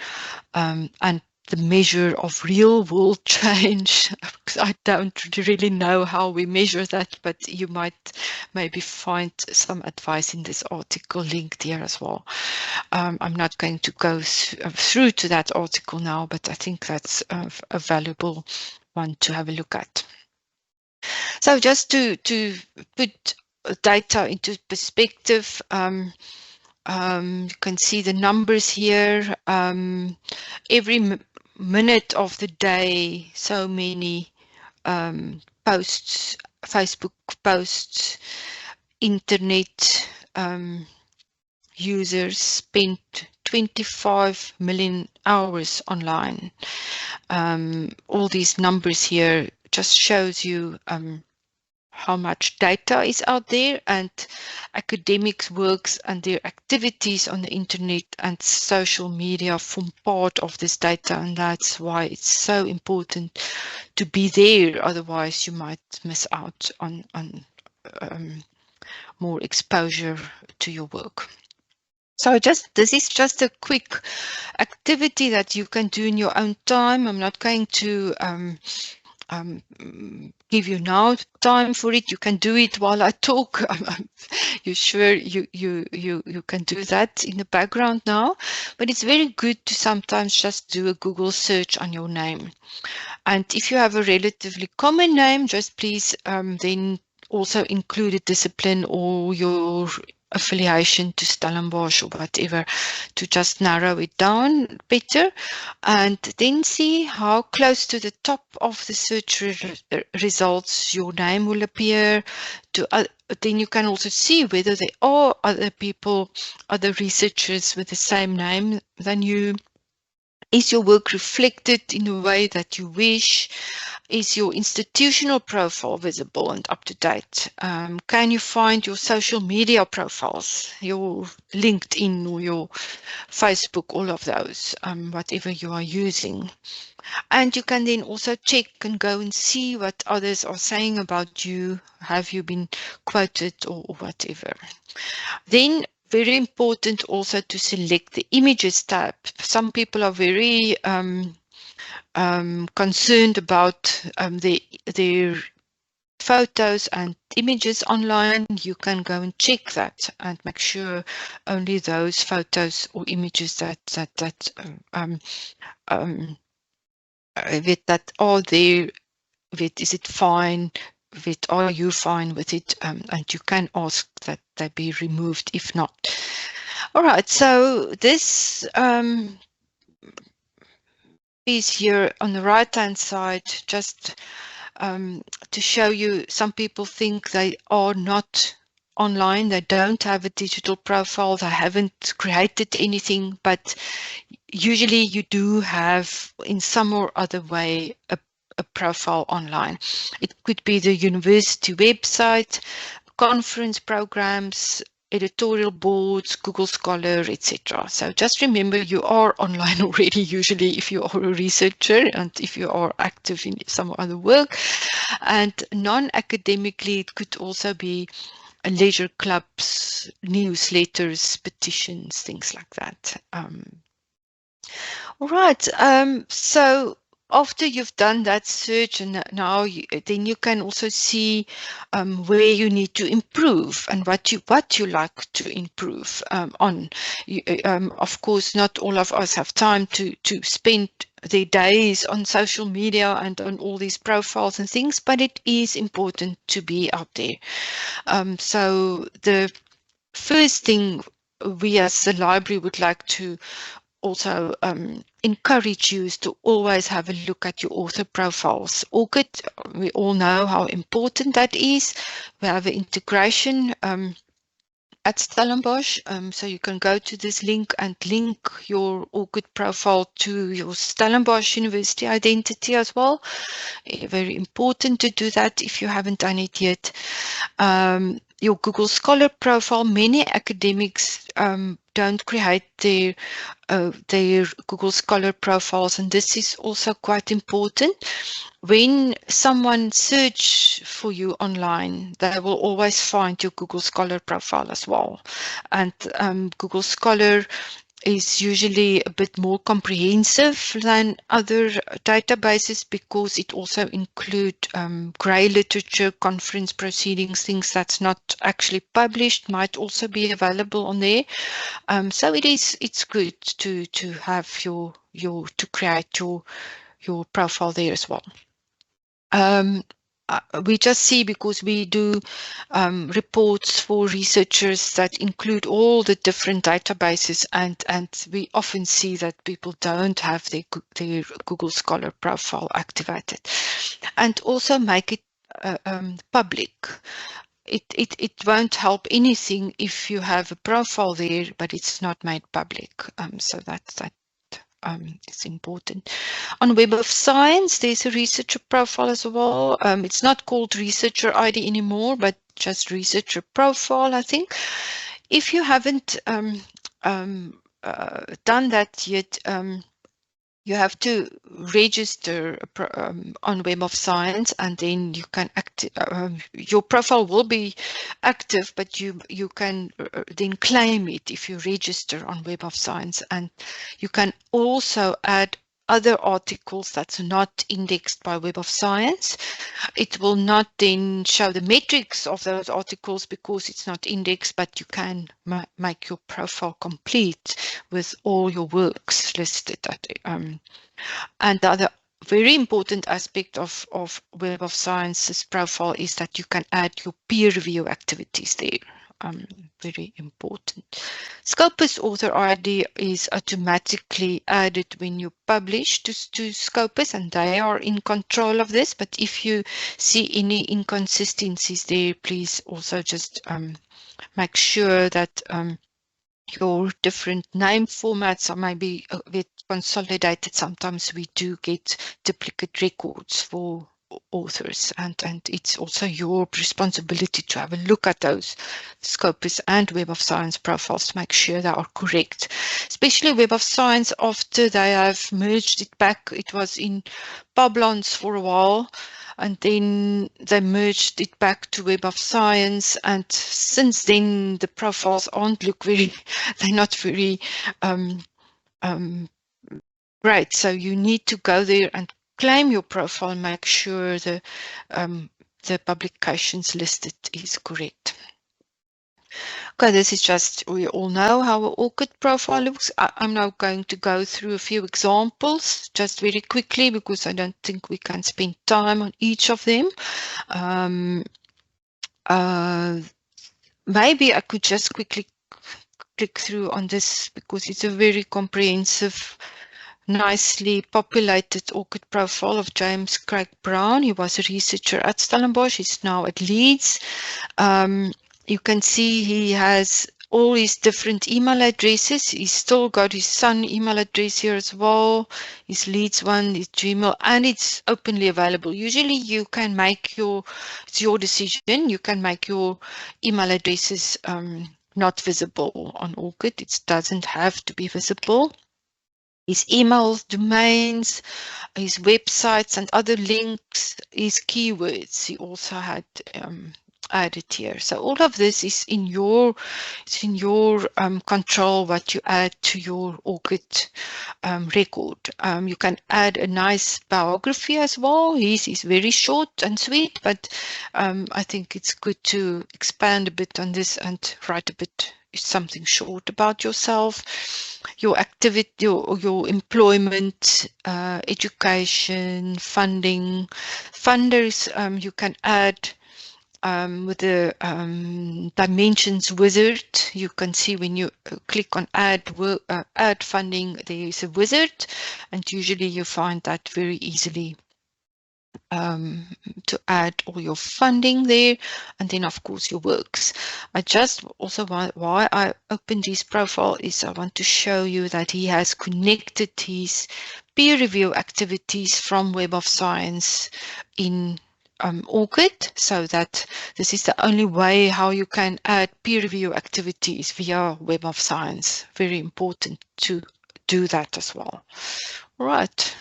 and the measure of real world change, because I don't really know how we measure that, but you might maybe find some advice in this article linked here as well. I'm not going to go through to that article now, but I think that's a valuable one to have a look at. So just to put data into perspective, You can see the numbers here. Every minute of the day, so many posts, Facebook posts, internet users spent 25 million hours online. All these numbers here just shows you how much data is out there, and academics' works and their activities on the internet and social media form part of this data, and that's why it's so important to be there. Otherwise, you might miss out on more exposure to your work. So this is just a quick activity that you can do in your own time. I'm not going to give you now time for it. You can do it while I talk. You sure you can do that in the background now, but it's very good to sometimes just do a Google search on your name. And if you have a relatively common name, just please then also include a discipline or your affiliation to Stellenbosch or whatever to just narrow it down better, and then see how close to the top of the search results your name will appear. Then you can also see whether there are other people, other researchers with the same name than you. Is your work reflected in a way that you wish? Is your institutional profile visible and up to date? Can you find your social media profiles, your LinkedIn or your Facebook, all of those, whatever you are using? And you can then also check and go and see what others are saying about you. Have you been quoted or whatever? Then very important also to select the images tab. Some people are very concerned about their photos and images online. You can go and check that and make sure only those photos or images that are there. Is it fine? Are you fine with it? And you can ask that they be removed if not. All right, so this is here on the right hand side, just to show you. Some people think they are not online, they don't have a digital profile, they haven't created anything, but usually you do have in some or other way a profile online. It could be the university website, conference programs, editorial boards, Google Scholar, etc. So just remember you are online already usually if you are a researcher and if you are active in some other work. And non-academically, it could also be leisure clubs, newsletters, petitions, things like that. All right, so after you've done that search, and now then you can also see where you need to improve and what you like to improve on. Of course, not all of us have time to spend their days on social media and on all these profiles and things, but it is important to be out there. So the first thing we as the library would like to also encourage you is to always have a look at your author profiles. ORCID, we all know how important that is. We have an integration at Stellenbosch, so you can go to this link and link your ORCID profile to your Stellenbosch University identity as well. Very important to do that if you haven't done it yet. Your Google Scholar profile, many academics don't create their Google Scholar profiles, and this is also quite important. When someone search for you online, they will always find your Google Scholar profile as well. And Google Scholar is usually a bit more comprehensive than other databases because it also includes grey literature, conference proceedings, things that's not actually published might also be available on there. So it's good to have to create your profile there as well. we just see, because we do reports for researchers that include all the different databases, and we often see that people don't have their Google Scholar profile activated. And also make it public. It won't help anything if you have a profile there, but it's not made public. So that is important. On Web of Science, there's a researcher profile as well. It's not called researcher ID anymore, but just researcher profile, I think. If you haven't done that yet, you have to register on Web of Science, and then you can your profile will be active, but you can then claim it if you register on Web of Science. And you can also add other articles that's not indexed by Web of Science. It will not then show the metrics of those articles because it's not indexed, but you can make your profile complete with all your works listed. And the other very important aspect of Web of Science's profile is that you can add your peer review activities there. Very important. Scopus author ID is automatically added when you publish to Scopus, and they are in control of this. But if you see any inconsistencies there, please also just make sure that your different name formats are maybe a bit consolidated. Sometimes we do get duplicate records for authors, and it's also your responsibility to have a look at those Scopus and Web of Science profiles to make sure they are correct. Especially Web of Science, after they have merged it back, it was in Publons for a while, and then they merged it back to Web of Science, and since then the profiles they're not very great. So you need to go there and claim your profile and make sure the publications listed is correct. Okay, this is just, we all know how an ORCID profile looks. I'm now going to go through a few examples just very quickly, because I don't think we can spend time on each of them. Maybe I could just quickly click through on this, because it's a very comprehensive, nicely populated ORCID profile of James Craig Brown. He was a researcher at Stellenbosch. He's now at Leeds. You can see he has all his different email addresses. He's still got his Sun email address here as well. His Leeds one, his Gmail, and it's openly available. Usually you can make it's your decision. You can make your email addresses not visible on ORCID. It doesn't have to be visible. His emails, domains, his websites, and other links, his keywords, he also had added here. So all of this is in your control, what you add to your ORCID record. You can add a nice biography as well. His is very short and sweet, but I think it's good to expand a bit on this and write a bit something short about yourself, your activity, your employment, education, funding. Funders, you can add with the dimensions wizard. You can see when you click on add funding, there is a wizard, and usually you find that very easily to add all your funding there, and then of course your works. I just also why I opened his profile is I want to show you that he has connected his peer review activities from Web of Science in ORCID, so that this is the only way how you can add peer review activities via Web of Science. Very important to do that as well. Right.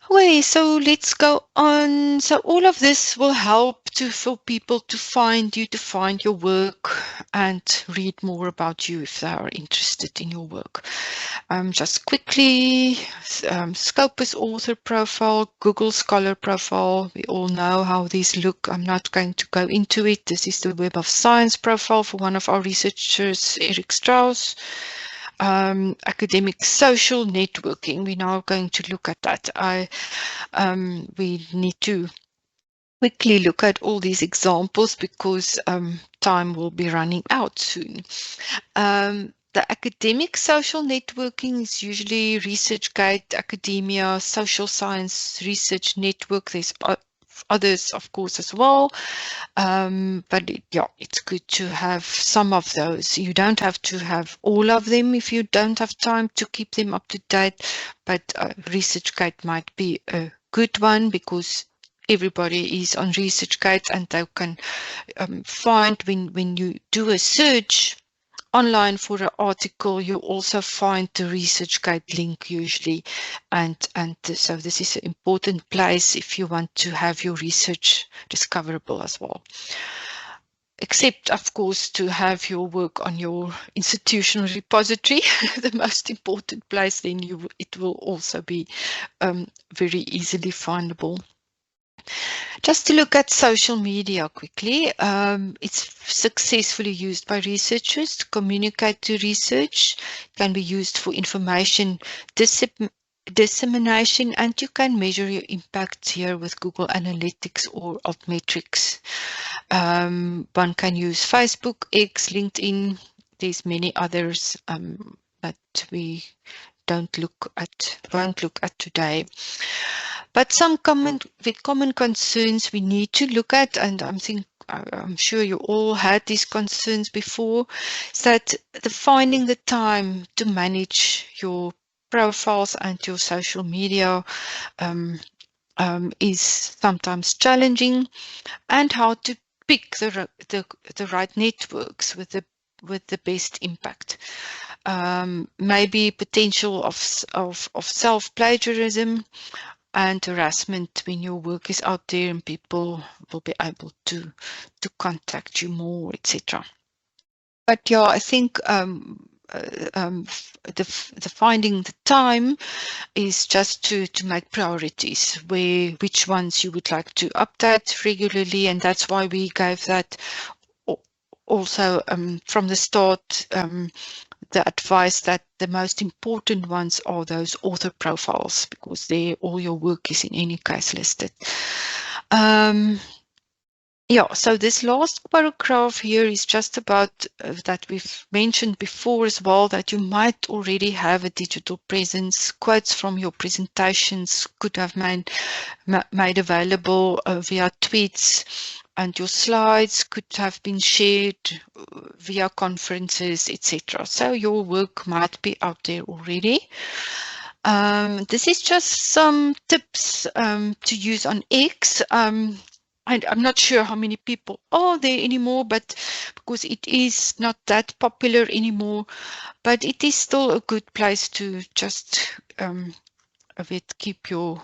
Okay, so let's go on. So all of this will help for people to find you, to find your work, and read more about you if they are interested in your work. Just quickly, Scopus author profile, Google Scholar profile. We all know how these look. I'm not going to go into it. This is the Web of Science profile for one of our researchers, Eric Strauss. Academic social networking. We're now going to look at that. We need to quickly look at all these examples because time will be running out soon. The academic social networking is usually ResearchGate, academia, social science research network. There's others, of course, as well. But yeah, it's good to have some of those. You don't have to have all of them if you don't have time to keep them up to date. But ResearchGate might be a good one because everybody is on ResearchGate and they can find when you do a search online for an article, you also find the ResearchGate link usually, and so this is an important place if you want to have your research discoverable as well. Except, of course, to have your work on your institutional repository, the most important place, then it will also be very easily findable. Just to look at social media quickly, it's successfully used by researchers to communicate to research. It can be used for information dissemination, and you can measure your impact here with Google Analytics or Altmetrics. One can use Facebook, X, LinkedIn. There's many others that we won't look at today. But some common concerns we need to look at, and I'm sure you all had these concerns before, is that finding the time to manage your profiles and your social media is sometimes challenging, and how to pick the right networks with the best impact. Maybe potential of self-plagiarism and harassment when your work is out there and people will be able to contact you more, etc. But yeah, I think the finding the time is just to make priorities, which ones you would like to update regularly, and that's why we gave that also from the start the advice that the most important ones are those author profiles, because there all your work is in any case listed. Yeah, so this last paragraph here is just about that we've mentioned before as well, that you might already have a digital presence. Quotes from your presentations could have made available via tweets, and your slides could have been shared via conferences, etc. So your work might be out there already. This is just some tips to use on X. I'm not sure how many people are there anymore, but because it is not that popular anymore, but it is still a good place to just keep your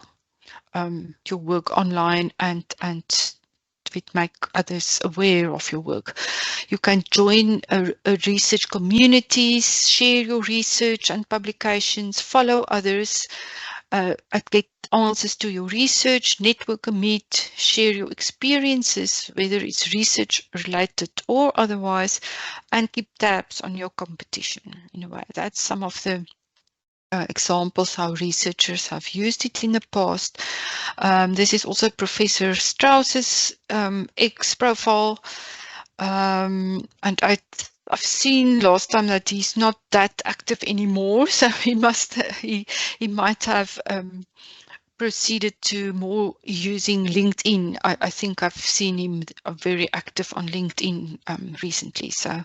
work online and make others aware of your work. You can join a research communities, share your research and publications, follow others, get answers to your research, network a meet, share your experiences, whether it's research related or otherwise, and keep tabs on your competition. In a way, that's some of the examples how researchers have used it in the past. This is also Professor Strauss's X profile, and I've seen last time that he's not that active anymore, so he might have proceeded to more using LinkedIn. I think I've seen him very active on LinkedIn recently. So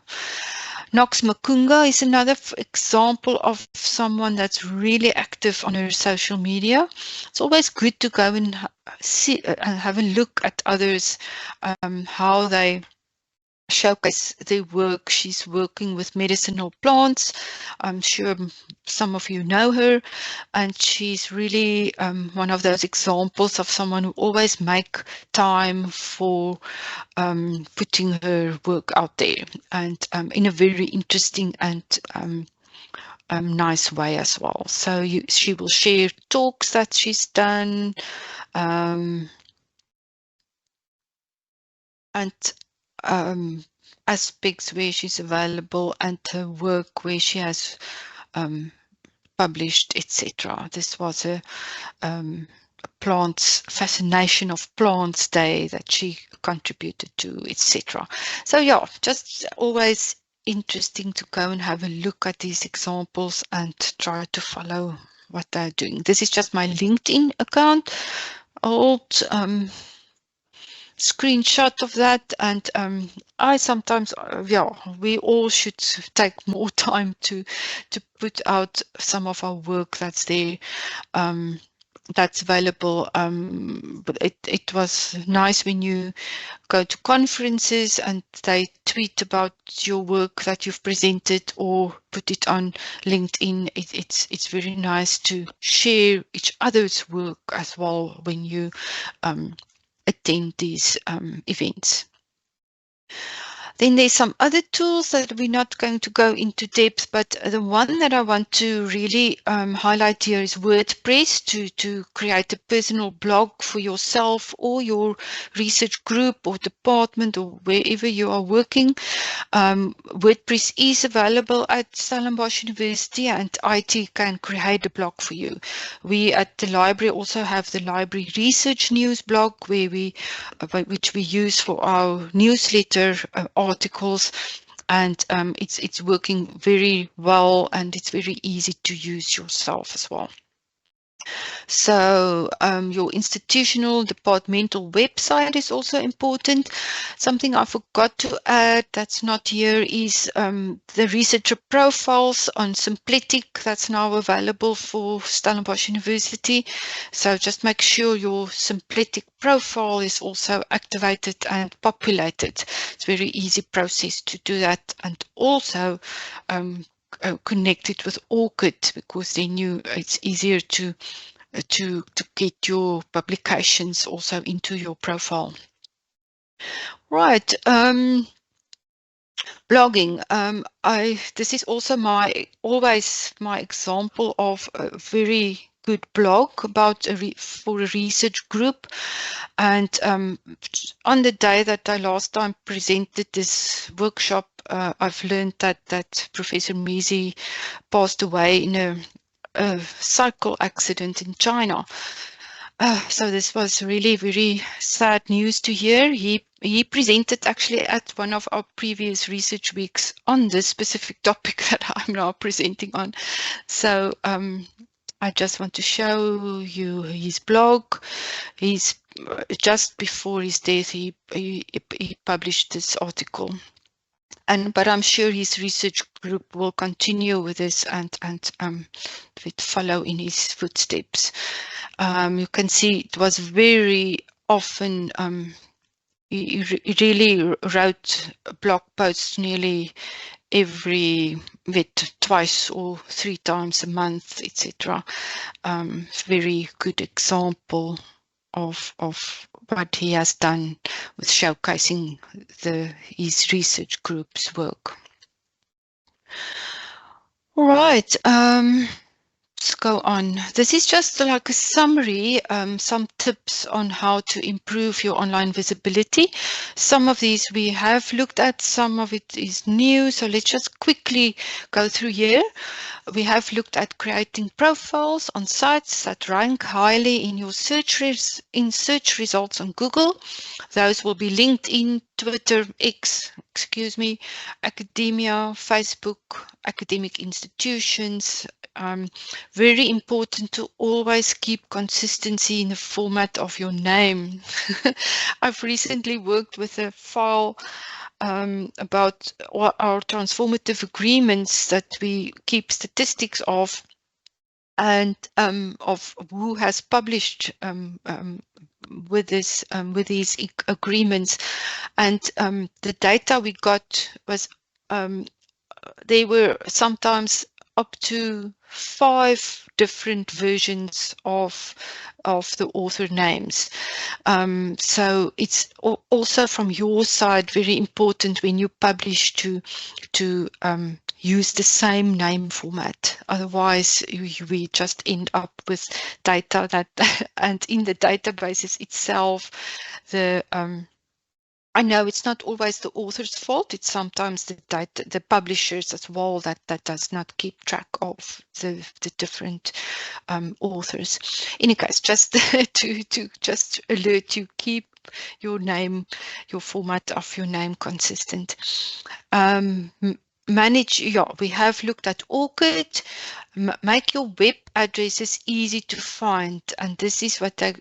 Knox Makunga is another example of someone that's really active on her social media. It's always good to go and see and have a look at others, how they showcase their work. She's working with medicinal plants. I'm sure some of you know her, and she's really one of those examples of someone who always make time for putting her work out there, and in a very interesting and nice way as well. So she will share talks that she's done, and aspects where she's available, and her work where she has published, etc. This was a plants, fascination of plants day that she contributed to, etc. So yeah, just always interesting to go and have a look at these examples and try to follow what they're doing. This is just my LinkedIn account, old screenshot of that, and I sometimes we all should take more time to put out some of our work that's there, that's available. But it was nice when you go to conferences and they tweet about your work that you've presented or put it on LinkedIn. It's very nice to share each other's work as well when you attend these events. Then there's some other tools that we're not going to go into depth, but the one that I want to really highlight here is WordPress to create a personal blog for yourself or your research group or department or wherever you are working. WordPress is available at Stellenbosch University, and IT can create a blog for you. We at the library also have the library research news blog where which we use for our newsletter articles, and it's working very well, and it's very easy to use yourself as well. So your institutional departmental website is also important. Something I forgot to add that's not here is the researcher profiles on Sympletic that's now available for Stellenbosch University. So just make sure your Sympletic profile is also activated and populated. It's a very easy process to do that, and also connected with ORCID, because then it's easier to get your publications also into your profile. Right. Blogging. This is also always my example of a very good blog about for a research group. And on the day that I last time presented this workshop, I've learned that Professor Misi passed away in a cycle accident in China. So this was really very sad news to hear. He presented actually at one of our previous research weeks on this specific topic that I'm now presenting on. So I just want to show you his blog. He's just before his death, he published this article. But I'm sure his research group will continue with this and follow in his footsteps. You can see it was very often, he really wrote blog posts nearly every twice or 3 times a month, etc. Very good example of what he has done with showcasing his research group's work. All right, let's go on. This is just like a summary, some tips on how to improve your online visibility. Some of these we have looked at, some of it is new, so let's just quickly go through here. We have looked at creating profiles on sites that rank highly in your search results on Google. Those will be LinkedIn, Twitter, X, academia, Facebook, academic institutions. Very important to always keep consistency in the format of your name. I've recently worked with a file about our transformative agreements that we keep statistics of, and of who has published with these agreements, and the data we got was there were sometimes up to 5 different versions of the author names. So it's also from your side very important when you publish to use the same name format. Otherwise, we just end up with data that, and in the databases itself, the I know it's not always the author's fault. It's sometimes the publishers as well that does not keep track of the different authors. In any case, just to just alert you, keep your name, your format of your name consistent. Manage, we have looked at ORCID. Make your web addresses easy to find, and this is what they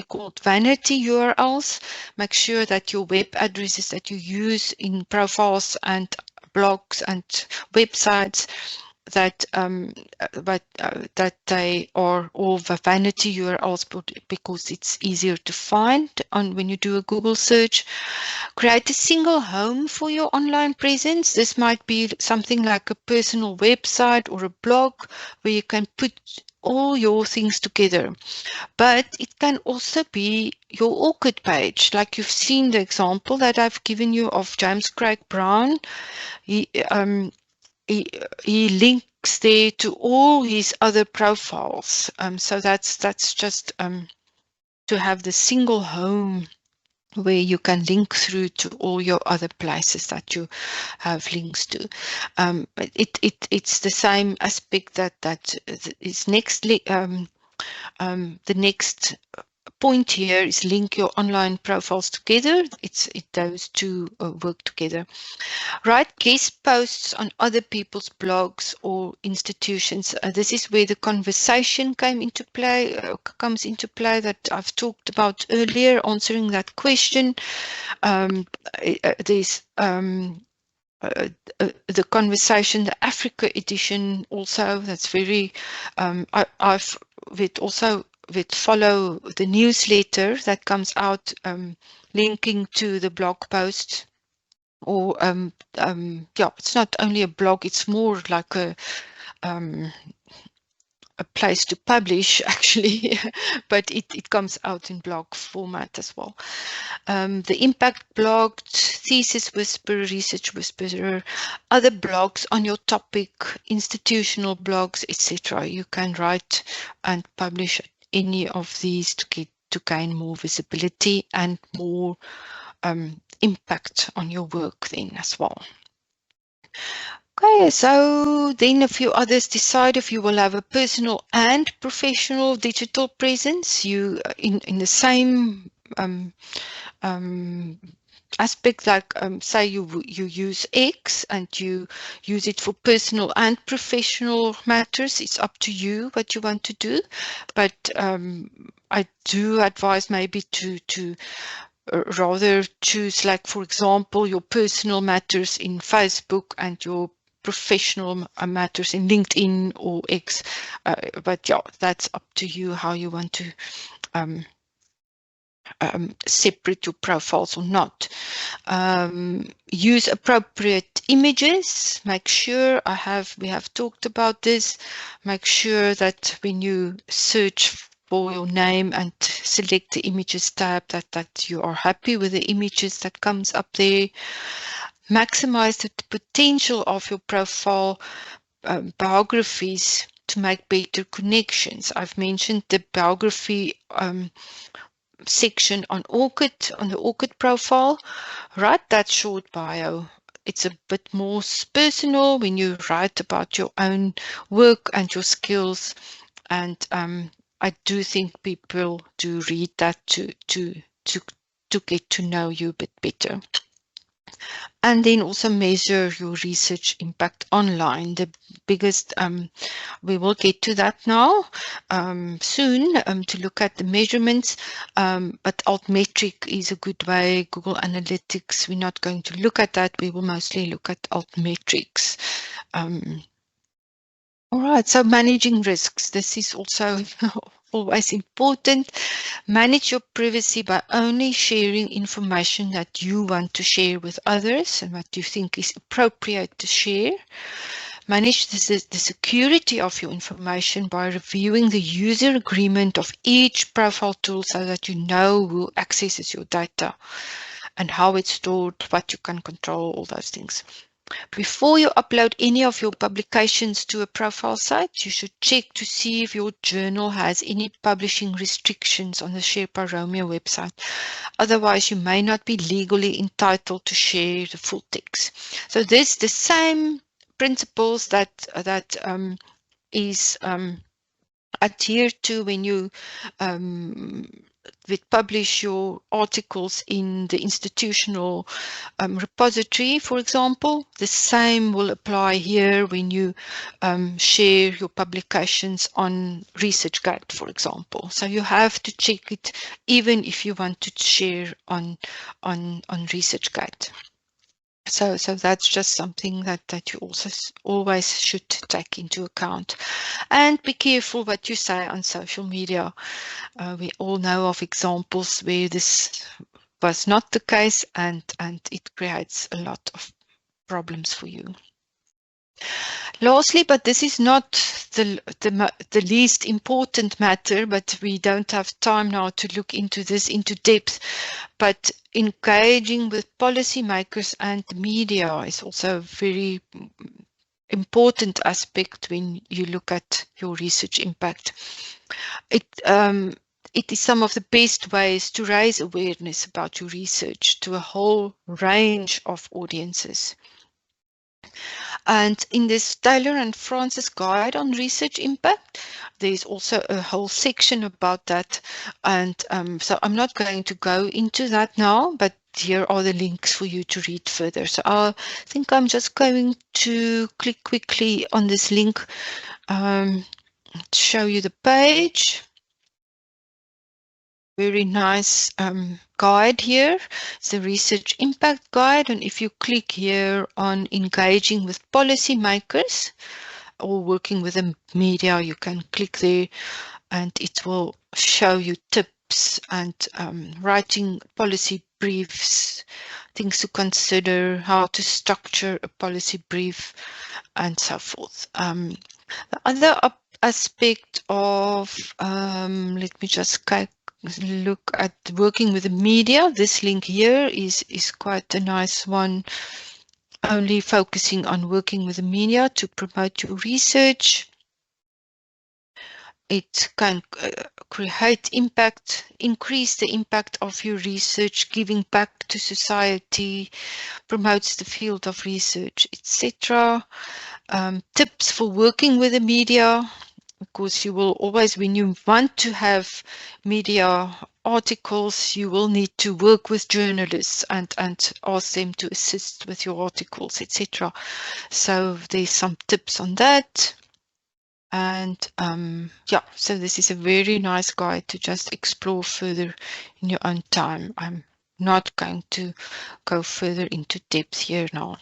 call vanity URLs. Make sure that your web addresses that you use in profiles and blogs and websites that that they are all the vanity URLs because it's easier to find on when you do a Google search. Create a single home for your online presence. This might be something like a personal website or a blog where you can put all your things together. But it can also be your ORCID page, like you've seen the example that I've given you of James Craig Brown. He links there to all his other profiles. So that's just to have the single home where you can link through to all your other places that you have links to. It's the same aspect that is nextly the next point here is link your online profiles together. Those two work together. Write guest posts on other people's blogs or institutions. This is where the conversation comes into play that I've talked about earlier, answering that question. There's the conversation, the Africa edition also, that's very, I've also follow the newsletter that comes out linking to the blog post, or it's not only a blog, it's more like a place to publish actually, but it comes out in blog format as well. The impact blog, thesis whisperer, research whisperer, other blogs on your topic, institutional blogs, etc. You can write and publish any of these to gain more visibility and more impact on your work then as well. Okay, so then a few others decide if you will have a personal and professional digital presence. You in the same aspect, like say you use X and you use it for personal and professional matters. It's up to you what you want to do, but I do advise maybe to rather choose, like, for example, your personal matters in Facebook and your professional matters in LinkedIn or X, but yeah, that's up to you how you want to separate your profiles or not. Use appropriate images. Make sure we have talked about this. Make sure that when you search for your name and select the images tab that you are happy with the images that comes up there. Maximize the potential of your profile biographies to make better connections. I've mentioned the biography section on ORCID, on the ORCID profile. Write that short bio. It's a bit more personal when you write about your own work and your skills, and I do think people do read that to get to know you a bit better. And then also measure your research impact online. The biggest, we will get to that now soon to look at the measurements, but Altmetric is a good way. Google Analytics, we're not going to look at that. We will mostly look at Altmetrics. All right, so managing risks. This is also always important. Manage your privacy by only sharing information that you want to share with others and what you think is appropriate to share. Manage the security of your information by reviewing the user agreement of each profile tool so that you know who accesses your data and how it's stored, what you can control, all those things. Before you upload any of your publications to a profile site, you should check to see if your journal has any publishing restrictions on the Sherpa Romeo website. Otherwise, you may not be legally entitled to share the full text. So this the same principles that is adhered to when you publish your articles in the institutional repository, for example. The same will apply here when you share your publications on ResearchGate, for example. So you have to check it even if you want to share on ResearchGate. So that's just something that you also always should take into account. And be careful what you say on social media. We all know of examples where this was not the case, and it creates a lot of problems for you. Lastly, but this is not the least important matter, but we don't have time now to look into this into depth, but engaging with policymakers and media is also a very important aspect when you look at your research impact. It is some of the best ways to raise awareness about your research to a whole range of audiences. And in this Taylor and Francis guide on research impact, there's also a whole section about that. And so I'm not going to go into that now, but here are the links for you to read further. So I think I'm just going to click quickly on this link to show you the page. Very nice guide here. It's the research impact guide, and if you click here on engaging with policymakers or working with the media, you can click there and it will show you tips and writing policy briefs, things to consider, how to structure a policy brief, and so forth. The other aspect of, let me just look at working with the media. This link here is quite a nice one, only focusing on working with the media to promote your research. It can create impact, increase the impact of your research, giving back to society, promotes the field of research, etc. Tips for working with the media, because you will always, when you want to have media articles, you will need to work with journalists and ask them to assist with your articles, etc. So there's some tips on that. And yeah, so this is a very nice guide to just explore further in your own time. I'm not going to go further into depth here now.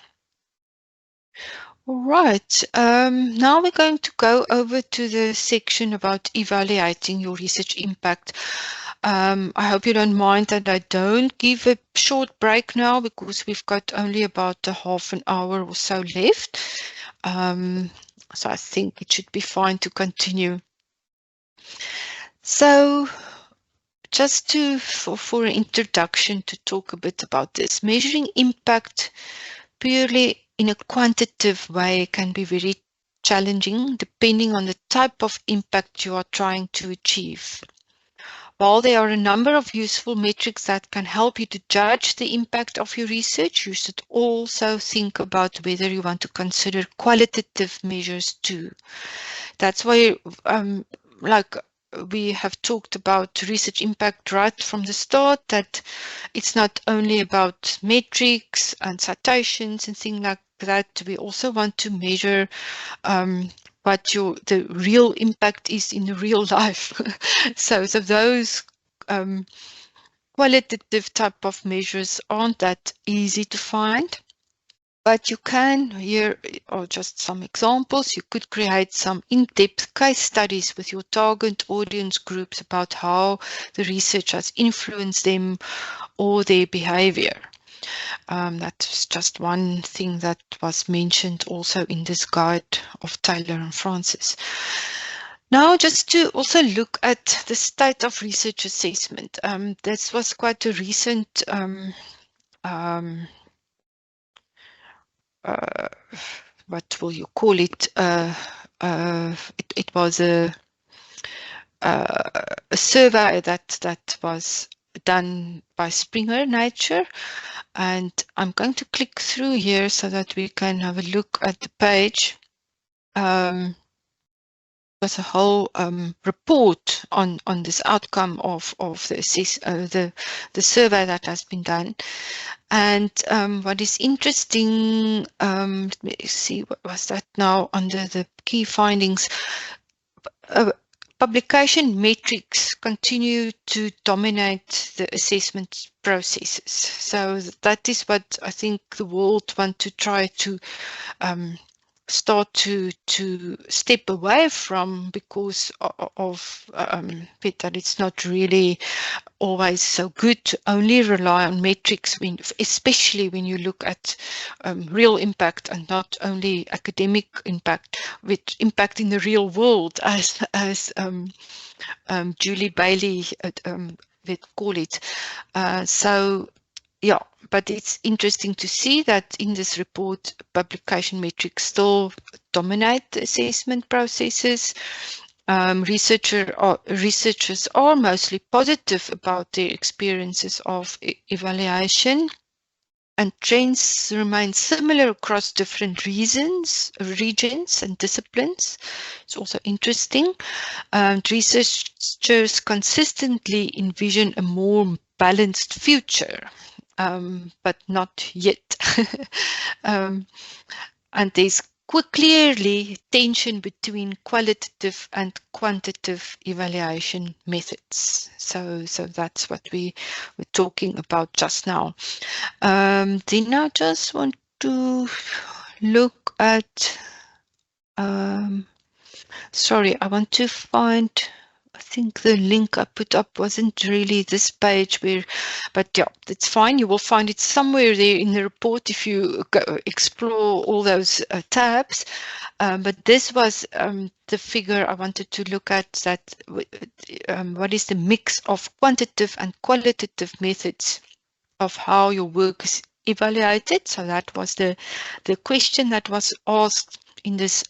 All right, now we're going to go over to the section about evaluating your research impact. I hope you don't mind that I don't give a short break now, because we've got only about a half an hour or so left. So I think it should be fine to continue. So just for an introduction to talk a bit about this, measuring impact purely in a quantitative way can be very challenging depending on the type of impact you are trying to achieve. While there are a number of useful metrics that can help you to judge the impact of your research, you should also think about whether you want to consider qualitative measures too. That's why, like we have talked about research impact right from the start, that it's not only about metrics and citations and things like that. We also want to measure what the real impact is in real life. So those qualitative type of measures aren't that easy to find, but you can, here are just some examples. You could create some in-depth case studies with your target audience groups about how the research has influenced them or their behavior. That's just one thing that was mentioned also in this guide of Taylor and Francis. Now, just to also look at the state of research assessment. This was quite a recent what will you call it? It was a survey that was done by Springer Nature, and I'm going to click through here so that we can have a look at the page. There's a whole report on this outcome of the survey that has been done. And what is interesting, let me see, what was that now under the key findings? Publication metrics continue to dominate the assessment processes. So that is what I think the world want to try to start to step away from, because of that it's not really always so good to only rely on metrics, especially when you look at real impact and not only academic impact, with impact in the real world, as Julie Bailey would call it. So yeah, but it's interesting to see that in this report, publication metrics still dominate the assessment processes. Researchers are mostly positive about their experiences of evaluation, and trends remain similar across different regions and disciplines. It's also interesting. Researchers consistently envision a more balanced future, but not yet. And there's clearly tension between qualitative and quantitative evaluation methods. So that's what we were talking about just now. Then I just want to look at, sorry, I want to find, I think the link I put up wasn't really this page where, but yeah, it's fine. You will find it somewhere there in the report if you go explore all those tabs. But this was the figure I wanted to look at, that what is the mix of quantitative and qualitative methods of how your work is evaluated. So that was the question that was asked in this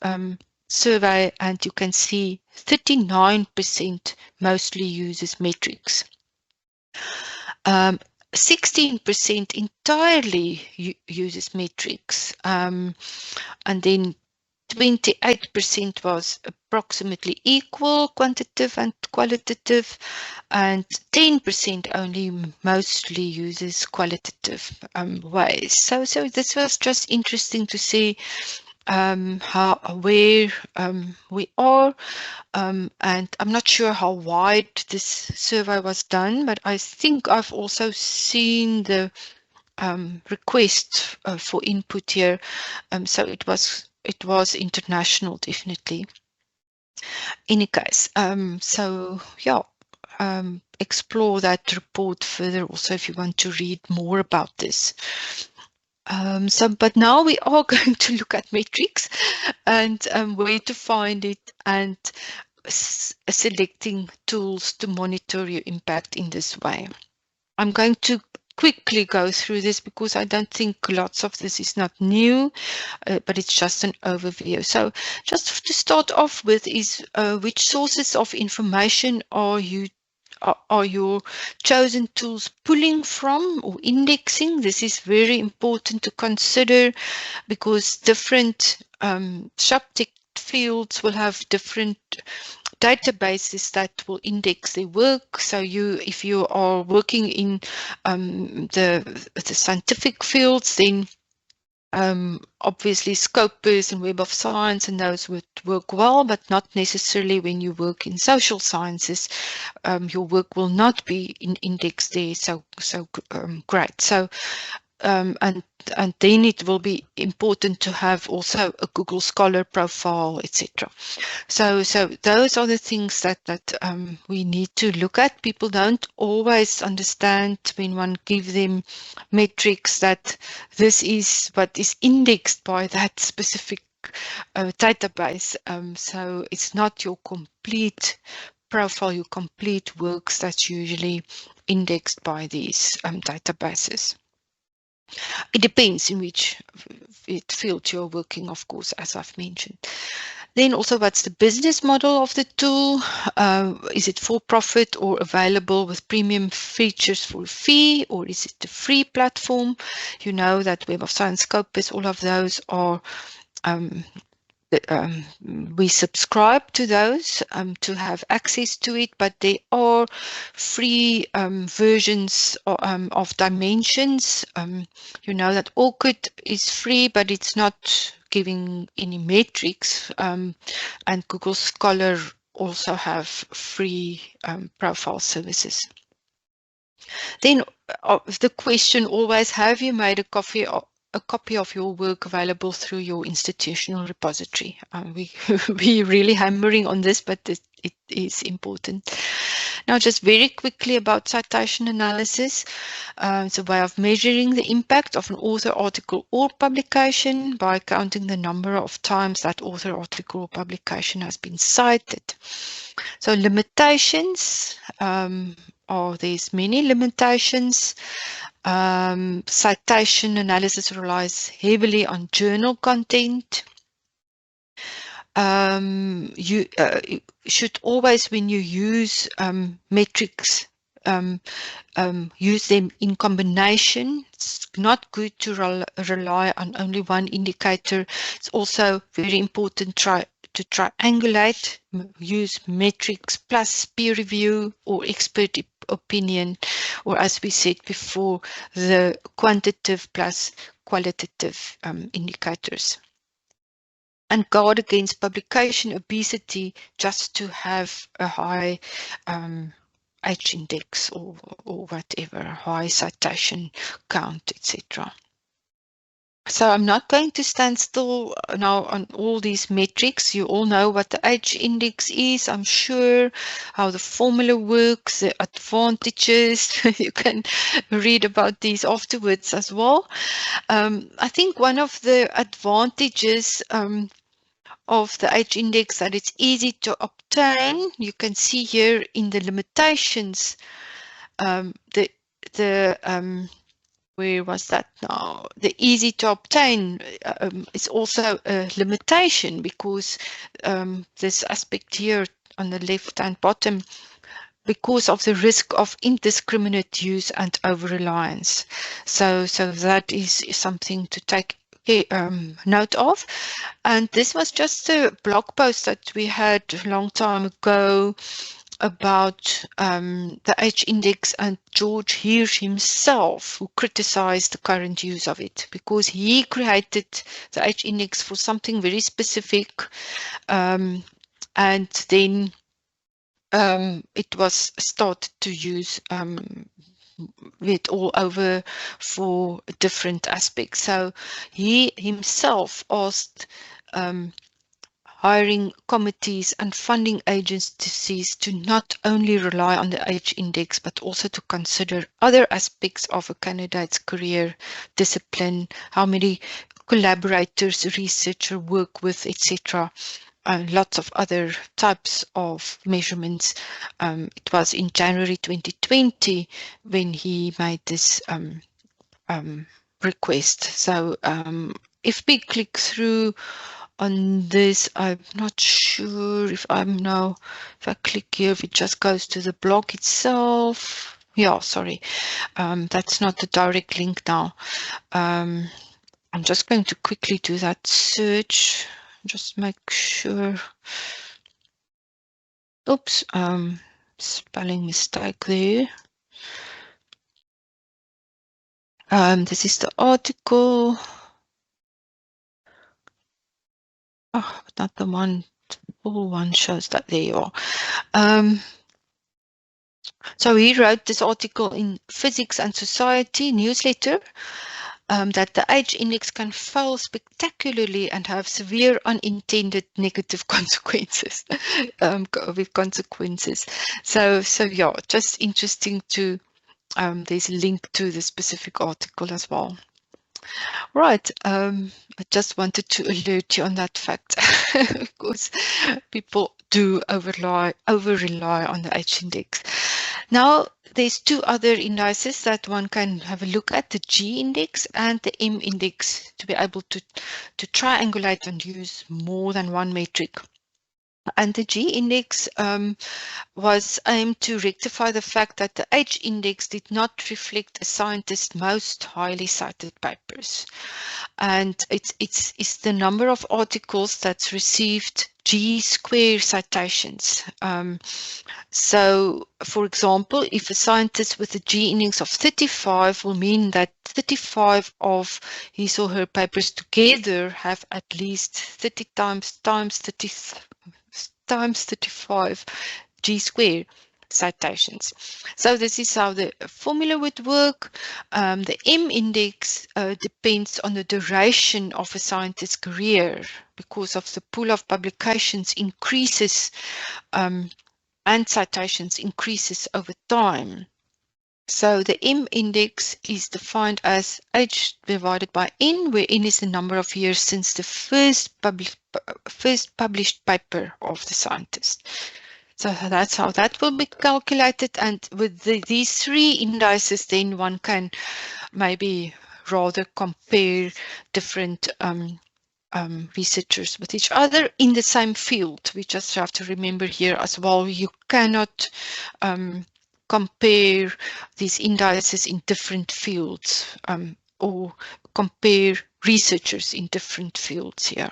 survey, and you can see 39% mostly uses metrics. 16% entirely uses metrics, and then 28% was approximately equal, quantitative and qualitative, and 10% only mostly uses qualitative ways. So this was just interesting to see where we are, and I'm not sure how wide this survey was done, but I think I've also seen the request for input here, so it was international, definitely. Any case, so yeah, explore that report further also if you want to read more about this. But now we are going to look at metrics and where to find it, and selecting tools to monitor your impact in this way. I'm going to quickly go through this because I don't think lots of this is not new, but it's just an overview. So just to start off with is which sources of information are your chosen tools pulling from or indexing? This is very important to consider because different subject fields will have different databases that will index their work. So if you are working in the scientific fields, then obviously Scopus and Web of Science and those would work well, but not necessarily when you work in social sciences. Your work will not be indexed there so great. So and then it will be important to have also a Google Scholar profile, etc. So those are the things that we need to look at. People don't always understand when one gives them metrics that this is what is indexed by that specific database. So it's not your complete profile, your complete works that's usually indexed by these databases. It depends in which field you're working, of course, as I've mentioned. Then also, what's the business model of the tool? Is it for profit or available with premium features for a fee, or is it a free platform? You know that Web of Science, Scopus, all of those are we subscribe to those to have access to it, but there are free versions of Dimensions. You know that ORCID is free, but it's not giving any metrics, and Google Scholar also have free profile services. Then the question always, have you made a copy of your work available through your institutional repository? We're really hammering on this, but it is important. Now, just very quickly about citation analysis. It's a way of measuring the impact of an author, article, or publication by counting the number of times that author, article, or publication has been cited. So limitations, there's many limitations. Citation analysis relies heavily on journal content. You should always, when you use metrics, use them in combination. It's not good to rely on only one indicator. It's also very important to triangulate, use metrics plus peer review or expert opinion, or as we said before, the quantitative plus qualitative indicators. And guard against publication obesity just to have a high H index or whatever, high citation count, etc. So I'm not going to stand still now on all these metrics. You all know what the H index is, I'm sure, how the formula works, the advantages. You can read about these afterwards as well. I think one of the advantages of the H index that it's easy to obtain. You can see here in the limitations, where was that now? The easy to obtain is also a limitation, because this aspect here on the left-hand bottom, because of the risk of indiscriminate use and over-reliance. So that is something to take note of. And this was just a blog post that we had a long time ago about the H index, and George Hirsch himself, who criticized the current use of it, because he created the H index for something very specific, and then it was started to use it all over for different aspects. So he himself asked hiring committees and funding agencies to not only rely on the H index, but also to consider other aspects of a candidate's career, discipline, how many collaborators, researcher work with, etc. Lots of other types of measurements. It was in January 2020 when he made this request. So if we click through on this, I'm not sure if if I click here, if it just goes to the blog itself. Yeah, sorry, that's not the direct link now. I'm just going to quickly do that search. Just make sure. Oops, spelling mistake there. This is the article. Oh, not the one. All one shows that there you are. So he wrote this article in Physics and Society newsletter. That the H index can fail spectacularly and have severe unintended negative consequences. With consequences. So yeah, just interesting to. There's a link to the specific article as well. Right. I just wanted to alert you on that fact, because people do over rely on the H index. Now, there's two other indices that one can have a look at, the G index and the M index, to be able to triangulate and use more than one metric. And the G index was aimed to rectify the fact that the H index did not reflect a scientist's most highly cited papers. And it's the number of articles that's received G-square citations. So, for example, if a scientist with a G index of 35 will mean that 35 of his or her papers together have at least 30 times 35 G-square citations. So this is how the formula would work. The M index depends on the duration of a scientist's career, because of the pool of publications increases and citations increases over time. So the M index is defined as H divided by N, where N is the number of years since the first published paper of the scientist. So that's how that will be calculated. And with these three indices, then one can maybe rather compare different researchers with each other in the same field. We just have to remember here as well, you cannot compare these indices in different fields or compare researchers in different fields here.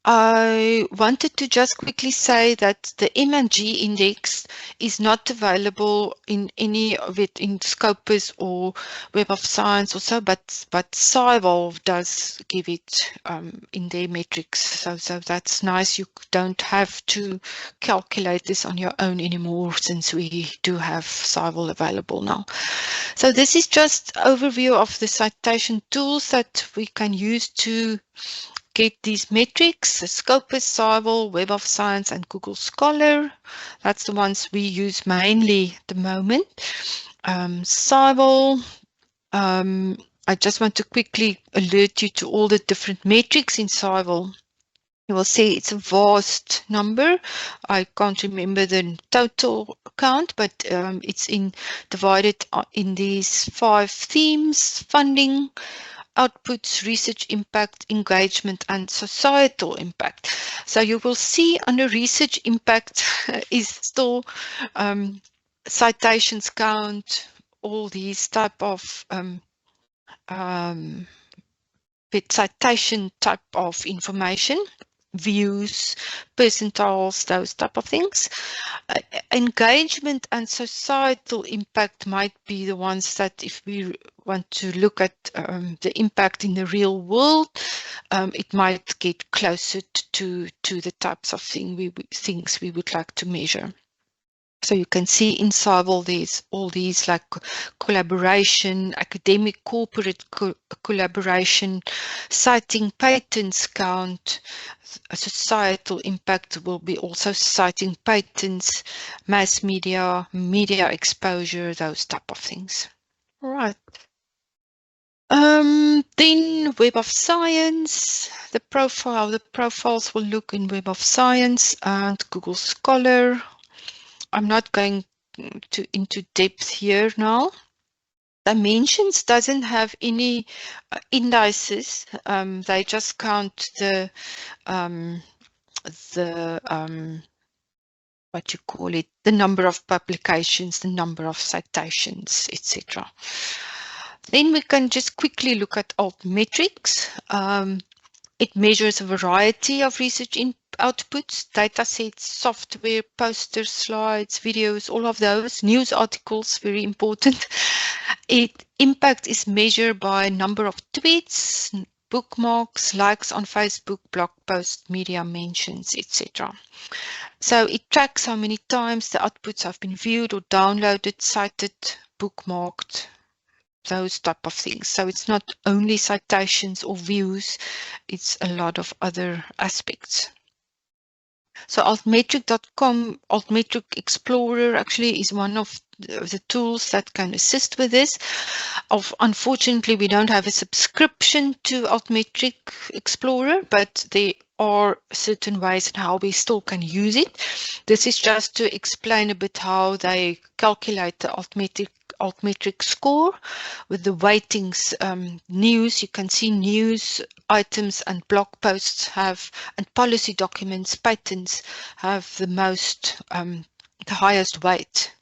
I wanted to just quickly say that the M and G index is not available in any of it in Scopus or Web of Science or so, but SciVal does give it in their metrics. So that's nice. You don't have to calculate this on your own anymore, since we do have SciVal available now. So this is just overview of the citation tools that we can use to get these metrics: Scopus, SciVal, Web of Science, and Google Scholar. That's the ones we use mainly at the moment. SciVal, I just want to quickly alert you to all the different metrics in SciVal. You will see it's a vast number. I can't remember the total count, but it's divided in these 5 themes: funding, outputs, research impact, engagement, and societal impact. So you will see under research impact is still citations count, all these type of citation type of information, views, percentiles, those type of things. Engagement and societal impact might be the ones that, if we want to look at the impact in the real world, it might get closer to the types of things we would like to measure. So you can see in SciVal there's all these like collaboration, academic corporate collaboration, citing patents count, a societal impact will be also citing patents, mass media, media exposure, those type of things. All right. Then Web of Science, the profiles will look in Web of Science and Google Scholar. I'm not going into depth here now. Dimensions doesn't have any indices. They just count the what you call it, the number of publications, the number of citations, etc. Then we can just quickly look at Altmetrics. It measures a variety of research outputs, datasets, software, posters, slides, videos, all of those, news articles, very important. Impact is measured by number of tweets, bookmarks, likes on Facebook, blog posts, media mentions, etc. So it tracks how many times the outputs have been viewed or downloaded, cited, bookmarked, those type of things. So it's not only citations or views, it's a lot of other aspects. So altmetric.com, Altmetric Explorer actually is one of the tools that can assist with this. Unfortunately, we don't have a subscription to Altmetric Explorer, but there are certain ways and how we still can use it. This is just to explain a bit how they calculate the altmetric score with the weightings. News, you can see news items and blog posts have, and policy documents, patents have the most, the highest weight.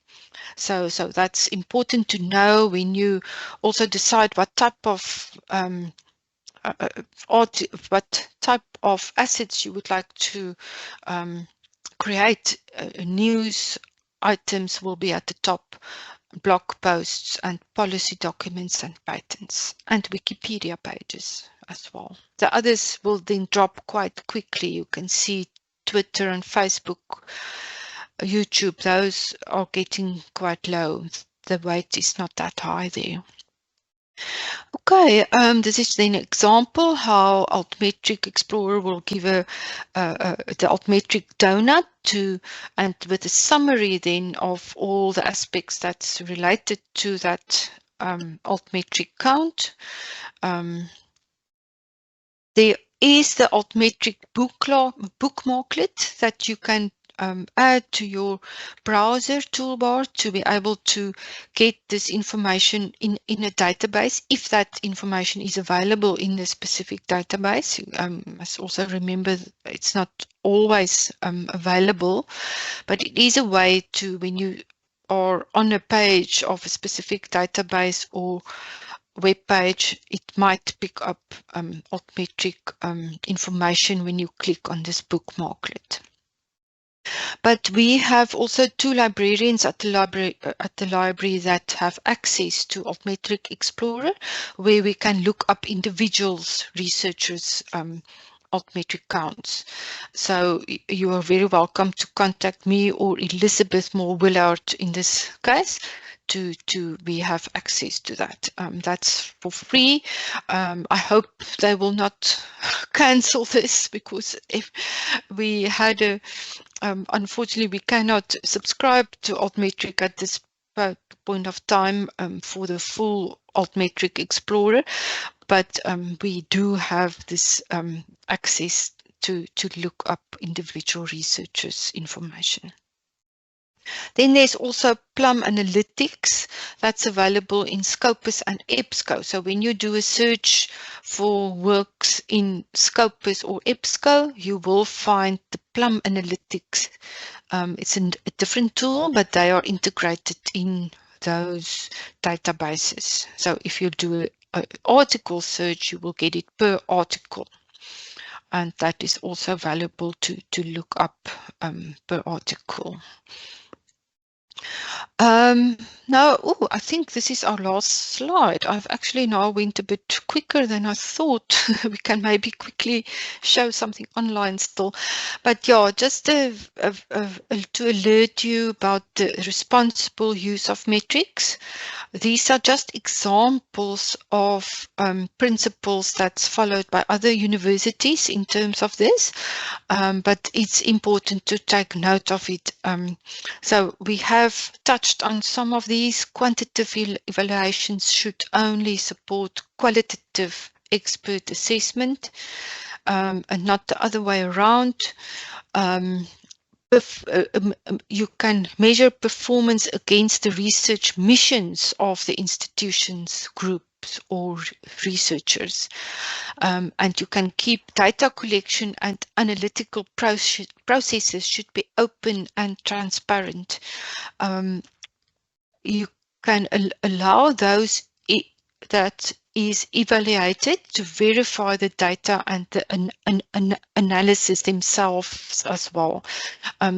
So that's important to know when you also decide what type of what type of assets you would like to create. News items will be at the top, blog posts and policy documents and patents, and Wikipedia pages as well. The others will then drop quite quickly. You can see Twitter and Facebook, YouTube, those are getting quite low. The weight is not that high there. Okay, this is an example how Altmetric Explorer will give the Altmetric donut and with a summary then of all the aspects that's related to that Altmetric count. There is the Altmetric bookmarklet that you can add to your browser toolbar to be able to get this information in a database, if that information is available in the specific database. You must also remember it's not always available, but it is a way to, when you are on a page of a specific database or web page, it might pick up Altmetric information when you click on this bookmarklet. But we have also 2 librarians at the library that have access to Altmetric Explorer, where we can look up individuals, researchers, Altmetric counts. So you are very welcome to contact me or Elizabeth Moore-Willard in this case to we have access to that. That's for free. I hope they will not cancel this, because if we had a unfortunately, we cannot subscribe to Altmetric at this point of time for the full Altmetric Explorer, but we do have this access to look up individual researchers' information. Then there's also Plum Analytics that's available in Scopus and EBSCO. So when you do a search for works in Scopus or EBSCO, you will find the Plum Analytics. It's a different tool, but they are integrated in those databases. So if you do an article search, you will get it per article. And that is also valuable to look up per article. Now, I think this is our last slide. I've actually now went a bit quicker than I thought. We can maybe quickly show something online still. But yeah, just to alert you about the responsible use of metrics. These are just examples of principles that's followed by other universities in terms of this, but it's important to take note of it. So we have touched on some of these. Quantitative evaluations should only support qualitative expert assessment and not the other way around. You can measure performance against the research missions of the institutions, groups or researchers. And you can keep data collection and analytical processes should be open and transparent. You can allow those that is evaluated to verify the data and the analysis themselves as well.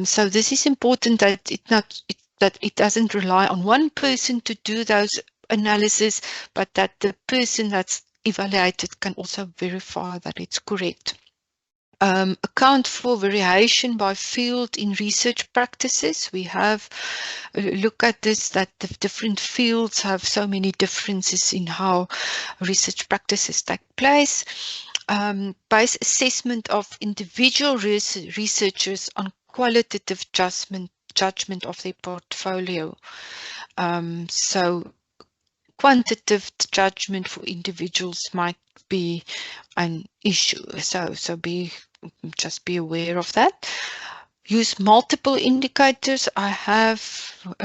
So this is important that it doesn't rely on one person to do those analysis, but that the person that's evaluated can also verify that it's correct. Account for variation by field in research practices. We have look at this, that the different fields have so many differences in how research practices take place. Base assessment of individual researchers on qualitative judgment of their portfolio. So quantitative judgment for individuals might be an issue. So be just be aware of that. Use multiple indicators. I have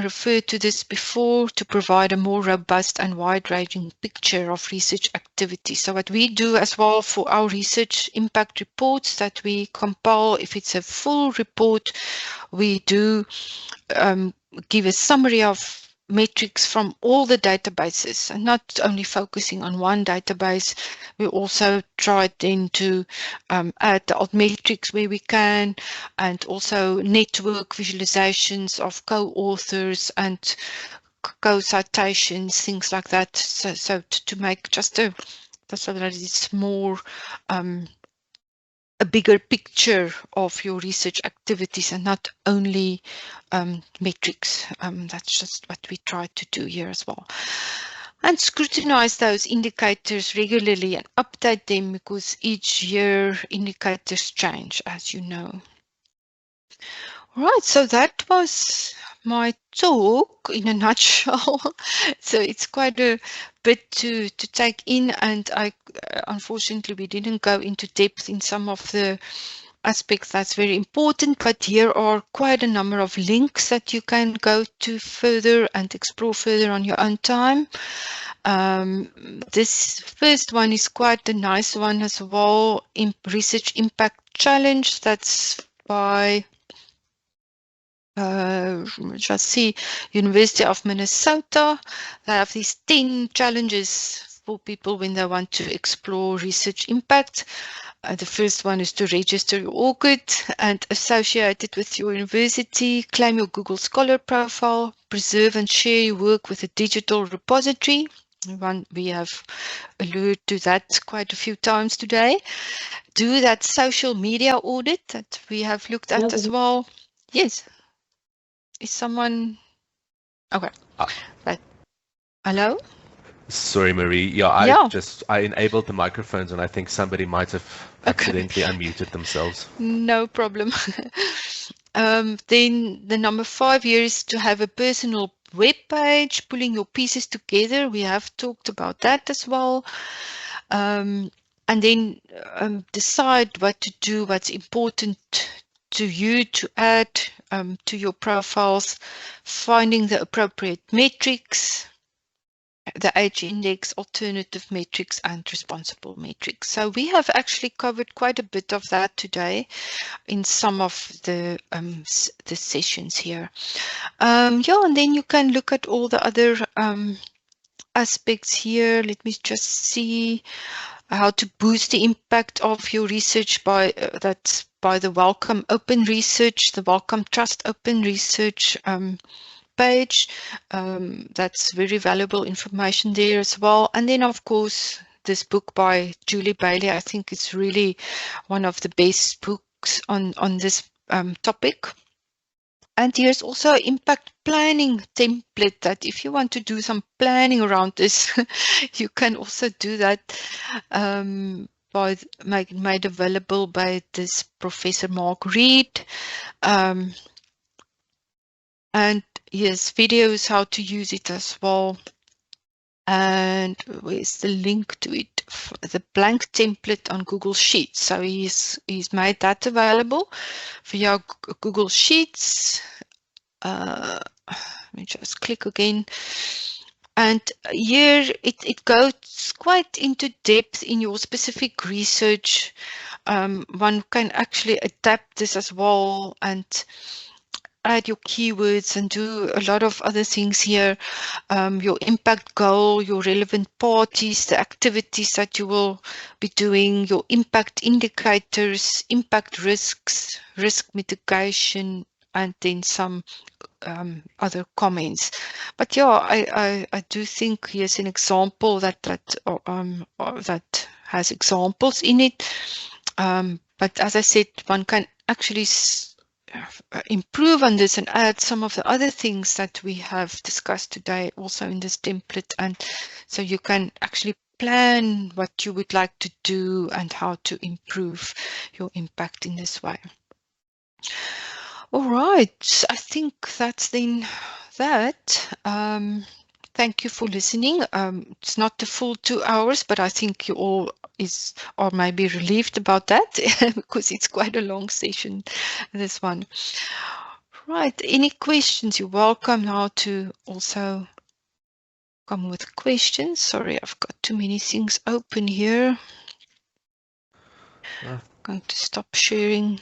referred to this before to provide a more robust and wide-ranging picture of research activity. So what we do as well for our research impact reports that we compile, if it's a full report, we do give a summary of metrics from all the databases, and not only focusing on one database. We also try then to add the alt metrics where we can, and also network visualizations of co-authors and co-citations, things like that. So to make just so that it's more a bigger picture of your research activities and not only metrics. That's just what we try to do here as well. And scrutinize those indicators regularly and update them, because each year indicators change, as you know. All right, so that was my talk in a nutshell. So it's quite a bit to take in, and I unfortunately we didn't go into depth in some of the aspects that's very important, but here are quite a number of links that you can go to further and explore further on your own time. This first one is quite a nice one as well, Research Impact Challenge. That's by just see University of Minnesota. They have these 10 challenges for people when they want to explore research impact. The first one is to register your ORCID and associate it with your university, claim your Google Scholar profile, preserve and share your work with a digital repository. We have alluded to that quite a few times today. Do that social media audit that we have looked at as well. Yes. Is someone okay? Right. Hello? Sorry, Marie. Yeah, I enabled the microphones, and I think somebody might have accidentally unmuted themselves. No problem. Then the number 5 here is to have a personal web page, pulling your pieces together. We have talked about that as well. And then decide what to do, what's important to you to add to your profiles, finding the appropriate metrics, the age index, alternative metrics, and responsible metrics. So we have actually covered quite a bit of that today in some of the sessions here. And then you can look at all the other aspects here. Let me just see how to boost the impact of your research by that's by the Wellcome Open Research, the Wellcome Trust Open Research page. That's very valuable information there as well. And then, of course, this book by Julie Bailey. I think it's really one of the best books on this topic. And here's also an impact planning template that if you want to do some planning around this, you can also do that by made available by this Professor Mark Reed. And yes, videos how to use it as well. And where's the link to it? The blank template on Google Sheets. So he's made that available via Google Sheets. Let me just click again. And here it goes quite into depth in your specific research. One can actually adapt this as well and add your keywords and do a lot of other things here. Your impact goal, your relevant parties, the activities that you will be doing, your impact indicators, impact risks, risk mitigation, and then some other comments. But yeah, I do think here's an example that has examples in it. But as I said, one can actually improve on this and add some of the other things that we have discussed today also in this template, and so you can actually plan what you would like to do and how to improve your impact in this way. All right, I think that's then that. thank you for listening. It's not the full 2 hours, but I think you all are maybe relieved about that because it's quite a long session, this one. Right. Any questions? You're welcome now to also come with questions. Sorry, I've got too many things open here. Uh, Going to stop sharing.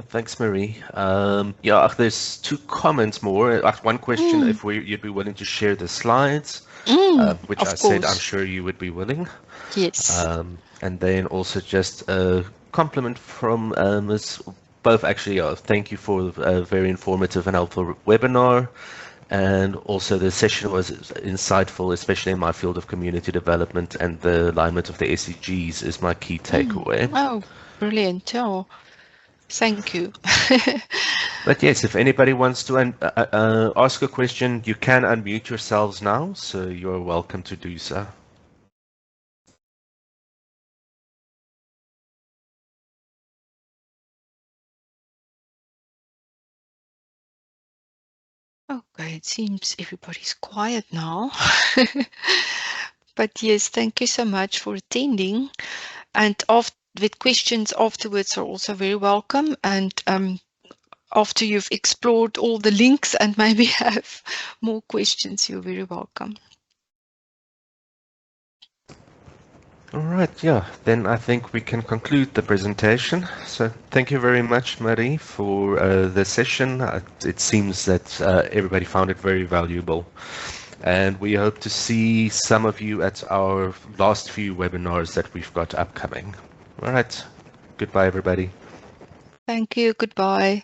Thanks, Marie. Yeah, there's 2 comments more. One question, if you'd be willing to share the slides, which of I said I'm course. sure you would be willing. Yes. And then also just a compliment from us both. Actually, thank you for a very informative and helpful webinar. And also the session was insightful, especially in my field of community development, and the alignment of the SDGs is my key takeaway. Oh, brilliant. Oh, thank you. But yes, if anybody wants to ask a question, you can unmute yourselves now, so you're welcome to do so. Okay, it seems everybody's quiet now. But yes, thank you so much for attending. And with questions afterwards are also very welcome. And after you've explored all the links and maybe have more questions, you're very welcome. All right, yeah, then I think we can conclude the presentation. So thank you very much, Marie, for the session. It seems that everybody found it very valuable. And we hope to see some of you at our last few webinars that we've got upcoming. All right, goodbye, everybody. Thank you. Goodbye.